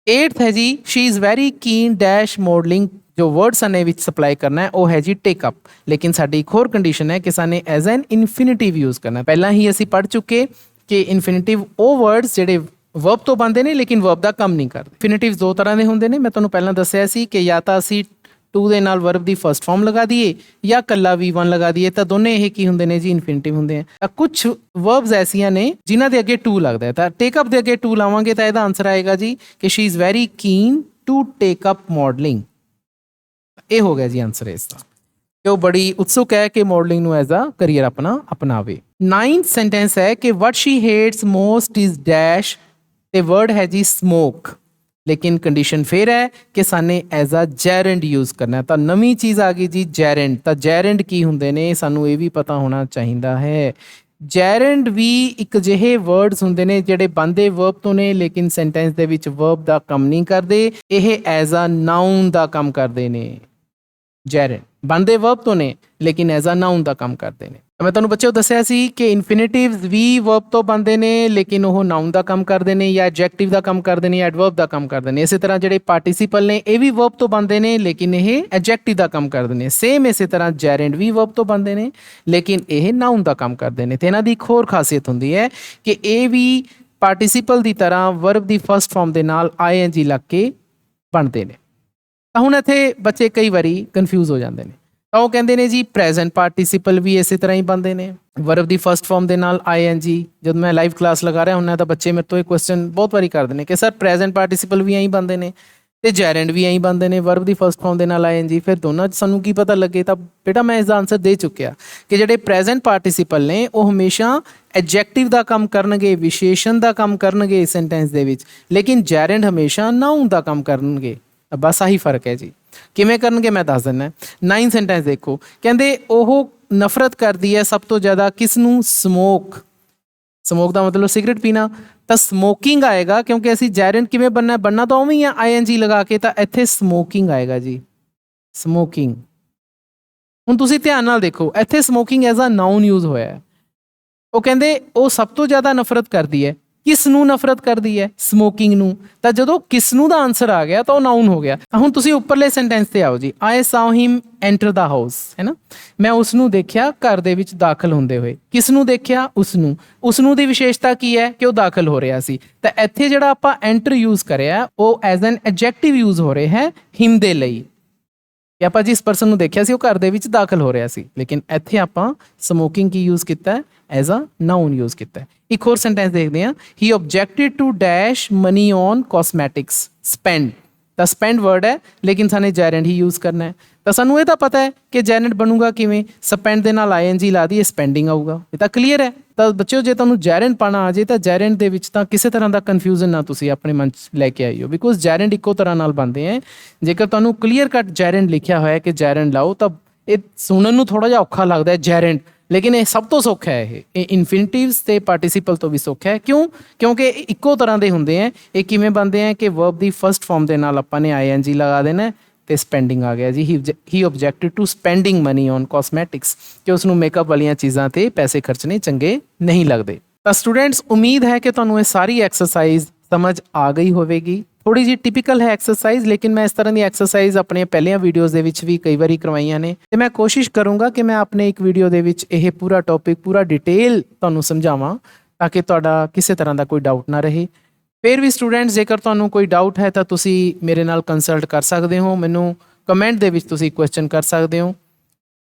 8th ਹੈ ਜੀ, Shri is very ਕੀਨ dash modelling. ਜੋ ਵਰਡ ਸਾਨੇ ਵਿੱਚ ਸਪਲਾਈ ਕਰਨਾ ਹੈ ਉਹ ਹੈ ਜੀ ਟੇਕ ਅਪ, ਲੇਕਿਨ ਸਾਡੀ ਇੱਕ ਹੋਰ ਕੰਡੀਸ਼ਨ ਹੈ ਕਿ ਸਾਨੇ ਐਜ਼ ਐਨ ਇਨਫਿਨਿਟਿਵ ਯੂਜ਼ ਕਰਨਾ। ਪਹਿਲਾਂ ਹੀ ਅਸੀਂ ਪੜ੍ਹ ਚੁੱਕੇ ਕਿ ਇਨਫਿਨਿਟਿਵ ਉਹ ਵਰਡਸ ਜਿਹੜੇ ਵਰਬ ਤੋਂ ਬਣਦੇ ਨੇ ਲੇਕਿਨ ਵਰਬ ਦਾ ਕੰਮ ਨਹੀਂ ਕਰਦੇ। ਇਨਫਿਨਿਟਿਵਸ ਦੋ ਤਰ੍ਹਾਂ ਦੇ ਹੁੰਦੇ ਨੇ, ਮੈਂ ਤੁਹਾਨੂੰ ਪਹਿਲਾਂ ਦੱਸਿਆ ਸੀ ਕਿ ਜਾਂ ਤਾਂ ਅਸੀਂ ਟੂ ਦੇ ਨਾਲ ਵਰਬ ਦੀ ਫਸਟ ਫਾਰਮ ਲਗਾ ਦਈਏ ਜਾਂ ਕੱਲਾ V1 ਲਗਾ ਦਈਏ, ਤਾਂ ਦੋਨੇ ਇਹ ਕੀ ਹੁੰਦੇ ਨੇ ਜੀ, ਇਨਫਿਨਿਟਿਵ ਹੁੰਦੇ ਆ। ਤਾਂ ਕੁਝ ਵਰਬਸ ਐਸੀਆਂ ਨੇ ਜਿਨ੍ਹਾਂ ਦੇ ਅੱਗੇ ਟੂ ਲੱਗਦਾ ਹੈ, ਤਾਂ ਟੇਕ ਅਪ ਦੇ ਅੱਗੇ ਟੂ ਲਾਵਾਂਗੇ ਤਾਂ ਇਹਦਾ ਆਨਸਰ ਆਏਗਾ ਜੀ ਕਿ she is very keen to take up modelling. ਇਹ ਹੋ ਗਿਆ ਜੀ ਆਨਸਰ ਇਸ ਦਾ, ਕਿ ਉਹ ਬੜੀ ਉਤਸੁਕ ਹੈ ਕਿ ਮੋਡਲਿੰਗ ਨੂੰ ਐਜ਼ ਅ ਕਰੀਅਰ ਆਪਣਾ ਅਪਣਾਵੇ। 9th ਸੈਂਟੈਂਸ ਹੈ ਕਿ ਵਟ ਸ਼ੀ ਹੇਟਸ ਮੋਸਟ ਇਜ਼ ਡੈਸ਼, ਤੇ ਵਰਡ ਹੈ ਜੀ ਸਮੋਕ, ਲੇਕਿਨ ਕੰਡੀਸ਼ਨ ਫਿਰ ਹੈ ਕਿ ਸਾਨੇ ਐਜ਼ ਅ ਜੈਰੈਂਡ ਯੂਜ਼ ਕਰਨਾ। ਤਾਂ ਨਵੀਂ ਚੀਜ਼ ਆ ਗਈ ਜੀ ਜੈਰੈਂਡ। ਤਾਂ ਜੈਰੈਂਡ ਕੀ ਹੁੰਦੇ ਨੇ ਸਾਨੂੰ ਇਹ ਵੀ ਪਤਾ ਹੋਣਾ ਚਾਹੀਦਾ ਹੈ। ਜੈਰੈਂਡ ਵੀ ਇੱਕ ਜਿਹੇ ਵਰਡਸ ਹੁੰਦੇ ਨੇ ਜਿਹੜੇ ਬਣਦੇ ਵਰਬ ਤੋਂ ਨੇ ਲੇਕਿਨ ਸੈਂਟੈਂਸ ਦੇ ਵਿੱਚ ਵਰਬ ਦਾ ਕੰਮ ਨਹੀਂ ਕਰਦੇ, ਇਹ ਐਜ਼ ਅ ਨਾਊਨ ਦਾ ਕੰਮ ਕਰਦੇ ਨੇ। ਜੈਰੈਂਡ ਬਣਦੇ ਵਰਬ ਤੋਂ ਨੇ ਲੇਕਿਨ ਐਜ਼ ਅ ਨਾਊਨ ਦਾ ਕੰਮ ਕਰਦੇ ਨੇ। ਮੈਂ ਤੁਹਾਨੂੰ ਬੱਚਿਓ ਦੱਸਿਆ ਸੀ ਕਿ ਇਨਫਿਨਿਟਿਵਸ ਵੀ ਵਰਬ ਤੋਂ ਬਣਦੇ ਨੇ ਲੇਕਿਨ ਉਹ ਨਾਊਨ ਦਾ ਕੰਮ ਕਰਦੇ ਨੇ, ਜਾਂ ਐਡਜੈਕਟਿਵ ਦਾ ਕੰਮ ਕਰਦੇ ਨੇ, ਜਾਂ ਐਡਵਰਬ ਦਾ ਕੰਮ ਕਰਦੇ ਨੇ। ਇਸੇ ਤਰ੍ਹਾਂ ਜਿਹੜੇ ਪਾਰਟੀਸੀਪਲ ਨੇ ਇਹ ਵੀ ਵਰਬ ਤੋਂ ਬਣਦੇ ਨੇ ਲੇਕਿਨ ਇਹ ਐਡਜੈਕਟਿਵ ਦਾ ਕੰਮ ਕਰਦੇ ਨੇ। ਸੇਮ ਇਸੇ ਤਰ੍ਹਾਂ ਜੈਰੈਂਡ ਵੀ ਵਰਬ ਤੋਂ ਬਣਦੇ ਨੇ ਲੇਕਿਨ ਇਹ ਨਾਊਨ ਦਾ ਕੰਮ ਕਰਦੇ ਨੇ। ਤੇ ਇਹਨਾਂ ਦੀ ਇੱਕ ਹੋਰ ਖਾਸੀਅਤ ਹੁੰਦੀ ਹੈ ਕਿ ਇਹ ਵੀ ਪਾਰਟੀਸੀਪਲ ਦੀ ਤਰ੍ਹਾਂ ਵਰਬ ਦੀ ਫਸਟ ਫਾਰਮ ਦੇ ਨਾਲ ING ਲੱਗ ਕੇ ਬਣਦੇ ਨੇ। ਤਾਂ ਹੁਣ ਇੱਥੇ ਬੱਚੇ ਕਈ ਵਾਰੀ ਕਨਫਿਊਜ਼ ਹੋ ਜਾਂਦੇ ਨੇ, ਤਾਂ ਉਹ ਕਹਿੰਦੇ ਨੇ ਜੀ ਪ੍ਰੈਜ਼ੈਂਟ ਪਾਰਟੀਸੀਪਲ ਵੀ ਇਸੇ ਤਰ੍ਹਾਂ ਹੀ ਬਣਦੇ ਨੇ ਵਰਬ ਦੀ ਫਸਟ ਫਾਰਮ ਦੇ ਨਾਲ ING। ਜਦ ਮੈਂ ਲਾਈਵ ਕਲਾਸ ਲਗਾ ਰਿਹਾ ਹੁੰਦਾ ਤਾਂ ਬੱਚੇ ਮੇਰੇ ਤੋਂ ਇਹ ਕੁਐਸਚਨ ਬਹੁਤ ਵਾਰੀ ਕਰਦੇ ਨੇ ਕਿ ਸਰ ਪ੍ਰੈਜ਼ੈਂਟ ਪਾਰਟੀਸੀਪਲ ਵੀ ਐਂ ਹੀ ਬਣਦੇ ਨੇ ਤੇ ਜੈਰੈਂਡ ਵੀ ਐਂ ਹੀ ਬਣਦੇ ਨੇ ਵਰਬ ਦੀ ਫਸਟ ਫਾਰਮ ਦੇ ਨਾਲ ING, ਫਿਰ ਦੋਨਾਂ 'ਚ ਸਾਨੂੰ ਕੀ ਪਤਾ ਲੱਗੇ। ਤਾਂ ਬੇਟਾ ਮੈਂ ਇਸ ਦਾ ਆਨਸਰ ਦੇ ਚੁੱਕਿਆ ਕਿ ਜਿਹੜੇ ਪ੍ਰੈਜ਼ੈਂਟ ਪਾਰਟੀਸੀਪਲ ਨੇ ਉਹ ਹਮੇਸ਼ਾ ਐਡਜੈਕਟਿਵ ਦਾ ਕੰਮ ਕਰਨਗੇ, ਵਿਸ਼ੇਸ਼ਣ ਦਾ ਕੰਮ ਕਰਨਗੇ ਸੈਂਟੈਂਸ ਦੇ ਵਿੱਚ, ਲੇਕਿਨ ਜੈਰੈਂਡ ਹਮੇਸ਼ਾ ਨਾਊਨ ਦਾ ਕੰਮ ਕਰਨਗੇ। ਬਸ ਆਹੀ ਫਰਕ ਹੈ ਜੀ। ਕਿਵੇਂ ਕਰਨਗੇ ਮੈਂ ਦੱਸ ਦਿੰਦਾ। 9 ਸੈਂਟੈਂਸ ਦੇਖੋ, ਕਹਿੰਦੇ ਉਹ ਨਫ਼ਰਤ ਕਰਦੀ ਹੈ ਸਭ ਤੋਂ ਜ਼ਿਆਦਾ ਕਿਸ ਨੂੰ, ਸਮੋਕ। ਸਮੋਕ ਦਾ ਮਤਲਬ ਸਿਗਰਟ ਪੀਣਾ, ਤਾਂ ਸਮੋਕਿੰਗ ਆਏਗਾ ਕਿਉਂਕਿ ਅਸੀਂ ਜੈਰੈਂਡ ਕਿਵੇਂ ਬਣਨਾ ਤਾਂ ਉਵੇਂ ਹੀ ਆ ING ਲਗਾ ਕੇ, ਤਾਂ ਇੱਥੇ ਸਮੋਕਿੰਗ ਆਏਗਾ ਜੀ, ਸਮੋਕਿੰਗ। ਹੁਣ ਤੁਸੀਂ ਧਿਆਨ ਨਾਲ ਦੇਖੋ ਇੱਥੇ smoking as a noun use ਹੋਇਆ ਹੈ। ਉਹ ਕਹਿੰਦੇ ਉਹ ਸਭ ਤੋਂ ਜ਼ਿਆਦਾ ਨਫ਼ਰਤ ਕਰਦੀ ਹੈ, ਕਿਸ ਨੂੰ ਨਫ਼ਰਤ ਕਰਦੀ ਹੈ, ਸਮੋਕਿੰਗ ਨੂੰ। ਤਾਂ ਜਦੋਂ ਕਿਸ ਨੂੰ ਦਾ ਆਨਸਰ ਆ ਗਿਆ ਤਾਂ ਉਹ ਨਾਊਨ ਹੋ ਗਿਆ। ਹੁਣ ਤੁਸੀਂ ਉੱਪਰਲੇ ਸੈਂਟੈਂਸ ਤੇ ਆਓ ਜੀ, ਆਈ ਸਾਊ ਹਿਮ ਐਂਟਰ ਦਾ ਹਾਊਸ, ਹੈ ਨਾ। ਮੈਂ ਉਸ ਨੂੰ ਦੇਖਿਆ ਘਰ ਦੇ ਵਿੱਚ ਦਾਖਲ ਹੁੰਦੇ ਹੋਏ। ਕਿਸ ਨੂੰ ਦੇਖਿਆ, ਉਸ ਨੂੰ। ਉਸ ਨੂੰ ਦੀ ਵਿਸ਼ੇਸ਼ਤਾ ਕੀ ਹੈ ਕਿ ਉਹ ਦਾਖਲ ਹੋ ਰਿਹਾ ਸੀ। ਤਾਂ ਇੱਥੇ ਜਿਹੜਾ ਆਪਾਂ ਐਂਟਰ ਯੂਜ਼ ਕਰਿਆ ਉਹ ਐਜ਼ ਐਨ ਐਡਜੈਕਟਿਵ ਯੂਜ਼ ਹੋ ਰਿਹਾ ਹੈ ਹਿਮ ਦੇ ਲਈ, ਕਿ ਆਪਾਂ ਜਿਸ ਪਰਸਨ ਨੂੰ ਦੇਖਿਆ ਸੀ ਉਹ ਘਰ ਦੇ ਵਿੱਚ ਦਾਖਲ ਹੋ ਰਿਹਾ ਸੀ, ਲੇਕਿਨ ਇੱਥੇ ਆਪਾਂ ਸਮੋਕਿੰਗ ਕੀ ਯੂਜ਼ ਕੀਤਾ, ਐਜ਼ ਅ ਨਾਊਨ ਯੂਜ਼ ਕੀਤਾ। ਇੱਕ ਹੋਰ ਸੈਂਟੈਂਸ ਦੇਖਦੇ ਹਾਂ, he objected to dash money on cosmetics, spend. ਤਾਂ ਸਪੈਂਡ ਵਰਡ ਹੈ ਲੇਕਿਨ ਸਾਨੂੰ ਜੈਰੈਂਡ ਹੀ ਯੂਜ਼ ਕਰਨਾ ਹੈ। ਤਾਂ ਸਾਨੂੰ ਇਹ ਤਾਂ ਪਤਾ ਹੈ ਕਿ ਜੈਰੈਂਡ ਬਣੂਗਾ ਕਿਵੇਂ, ਸਪੈਂਡ ਦੇ ਨਾਲ ING ਲਾ ਦਈਏ, ਸਪੈਂਡਿੰਗ ਆਊਗਾ। ਇਹ ਤਾਂ ਕਲੀਅਰ ਹੈ। ਤਾਂ ਬੱਚਿਓ ਜੇ ਤੁਹਾਨੂੰ ਜੈਰੈਂਡ ਪਾਣਾ ਆ ਜੇ ਤਾਂ ਜੈਰੈਂਡ ਦੇ ਵਿੱਚ ਤਾਂ ਕਿਸੇ ਤਰ੍ਹਾਂ ਦਾ ਕਨਫਿਊਜ਼ਨ ਨਾ ਤੁਸੀਂ ਆਪਣੇ ਮਨ 'ਚ ਲੈ ਕੇ ਆਈਓ, ਬਿਕੋਜ਼ ਜੈਰੈਂਡ ਇੱਕੋ ਤਰ੍ਹਾਂ ਨਾਲ ਬਣਦੇ ਹੈ। ਜੇਕਰ ਤੁਹਾਨੂੰ ਕਲੀਅਰ ਕੱਟ ਜੈਰੈਂਡ ਲਿਖਿਆ ਹੋਇਆ ਕਿ ਜੈਰੈਂਡ ਲਾਓ ਤਾਂ ਇਹ ਸੁਣਨ ਨੂੰ ਥੋੜ੍ਹਾ ਜਿਹਾ ਔਖਾ ਲੱਗਦਾ ਹੈ ਜੈਰੈਂਡ, ਲੇਕਿਨ ਇਹ ਸਭ ਤੋਂ ਸੌਖਾ ਹੈ। ਇਹ ਇਨਫਿਨਿਟਿਵਸ ਤੇ ਪਾਰਟੀਸੀਪਲ ਤੋਂ ਵੀ ਸੌਖਾ ਹੈ। ਕਿਉਂ? ਕਿਉਂਕਿ ਇਹ ਇੱਕੋ ਤਰ੍ਹਾਂ ਦੇ ਹੁੰਦੇ ਹੈ। ਇਹ ਕਿਵੇਂ ਬਣਦੇ ਹੈ ਕਿ ਵਰਬ ਦੀ ਫਸਟ ਫਾਰਮ ਦੇ ਨਾਲ ਆਪਾਂ ਨੇ ING ਲਗਾ ਦੇਣਾ ਤੇ ਸਪੈਂਡਿੰਗ ਆ ਗਿਆ ਜੀ। He objected to spending money on cosmetics, ਕਿ ਉਸ ਨੂੰ ਮੇਕਅਪ ਵਾਲੀਆਂ ਚੀਜ਼ਾਂ ਤੇ ਪੈਸੇ ਖਰਚਣੇ ਚੰਗੇ ਨਹੀਂ ਲੱਗਦੇ। ਤਾਂ ਸਟੂਡੈਂਟਸ ਉਮੀਦ ਹੈ ਕਿ ਤੁਹਾਨੂੰ ਇਹ ਸਾਰੀ ਐਕਸਰਸਾਈਜ਼ ਸਮਝ ਆ ਗਈ ਹੋਵੇਗੀ। ਥੋੜੀ ਜਿਹੀ ਟਿਪੀਕਲ ਹੈ ਐਕਸਰਸਾਈਜ਼, ਲੇਕਿਨ ਮੈਂ ਇਸ ਤਰ੍ਹਾਂ ਦੀ ਐਕਸਰਸਾਈਜ਼ ਆਪਣੀਆਂ ਪਹਿਲੀਆਂ ਵੀਡੀਓਜ਼ ਦੇ ਵਿੱਚ ਵੀ ਕਈ ਵਾਰੀ ਕਰਵਾਈਆਂ ਨੇ ਤੇ ਮੈਂ ਕੋਸ਼ਿਸ਼ ਕਰੂੰਗਾ ਕਿ ਮੈਂ ਆਪਣੇ ਇੱਕ ਵੀਡੀਓ ਦੇ ਵਿੱਚ ਇਹ ਪੂਰਾ ਟੌਪਿਕ ਪੂਰਾ ਡਿਟੇਲ ਤੁਹਾਨੂੰ ਸਮਝਾਵਾਂ ਤਾਂ ਕਿ ਤੁਹਾਡਾ ਕਿਸੇ ਤਰ੍ਹਾਂ ਦਾ ਕੋਈ ਡਾਊਟ ਨਾ ਰਹੇ। ਫਿਰ ਵੀ ਸਟੂਡੈਂਟਸ ਜੇਕਰ ਤੁਹਾਨੂੰ ਕੋਈ ਡਾਊਟ ਹੈ ਤਾਂ ਤੁਸੀਂ ਮੇਰੇ ਨਾਲ ਕੰਸਲਟ ਕਰ ਸਕਦੇ ਹੋ, ਮੈਨੂੰ ਕਮੈਂਟ ਦੇ ਵਿੱਚ ਤੁਸੀਂ ਕੁਐਸਚਨ ਕਰ ਸਕਦੇ ਹੋ।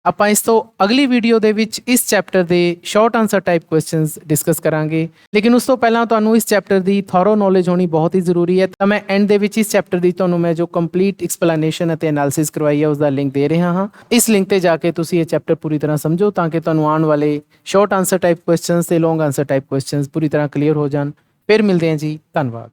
ਆਪਾਂ ਇਸ ਤੋਂ ਅਗਲੀ ਵੀਡੀਓ ਦੇ ਵਿੱਚ ਇਸ ਚੈਪਟਰ ਦੇ short answer type questions discuss ਕਰਾਂਗੇ, ਲੇਕਿਨ ਉਸ ਤੋਂ ਪਹਿਲਾਂ ਤੁਹਾਨੂੰ ਇਸ ਚੈਪਟਰ ਦੀ ਥੋਰੋ ਨੌਲੇਜ ਹੋਣੀ ਬਹੁਤ ਹੀ ਜ਼ਰੂਰੀ ਹੈ। ਤਾਂ ਮੈਂ ਐਂਡ ਦੇ ਵਿੱਚ ਇਸ ਚੈਪਟਰ ਦੀ ਤੁਹਾਨੂੰ ਮੈਂ ਜੋ ਕੰਪਲੀਟ ਐਕਸਪਲੇਨੇਸ਼ਨ ਅਤੇ ਐਨਾਲਿਸਿਸ ਕਰਵਾਈ ਹੈ ਉਸ ਦਾ ਲਿੰਕ ਦੇ ਰਿਹਾ ਹਾਂ। ਇਸ ਲਿੰਕ ਤੇ ਜਾ ਕੇ ਤੁਸੀਂ ਇਹ ਚੈਪਟਰ ਪੂਰੀ ਤਰ੍ਹਾਂ ਸਮਝੋ ਤਾਂ ਕਿ ਤੁਹਾਨੂੰ ਆਉਣ ਵਾਲੇ ਸ਼ਾਰਟ ਆਨਸਰ ਟਾਈਪ ਕੁਐਸਚਨਸ ਤੇ ਲੌਂਗ ਆਨਸਰ ਟਾਈਪ ਕੁਐਸਚਨਸ ਪੂਰੀ ਤਰ੍ਹਾਂ ਕਲੀਅਰ ਹੋ ਜਾਣ। ਫਿਰ ਮਿਲਦੇ ਹਾਂ ਜੀ, ਧੰਨਵਾਦ।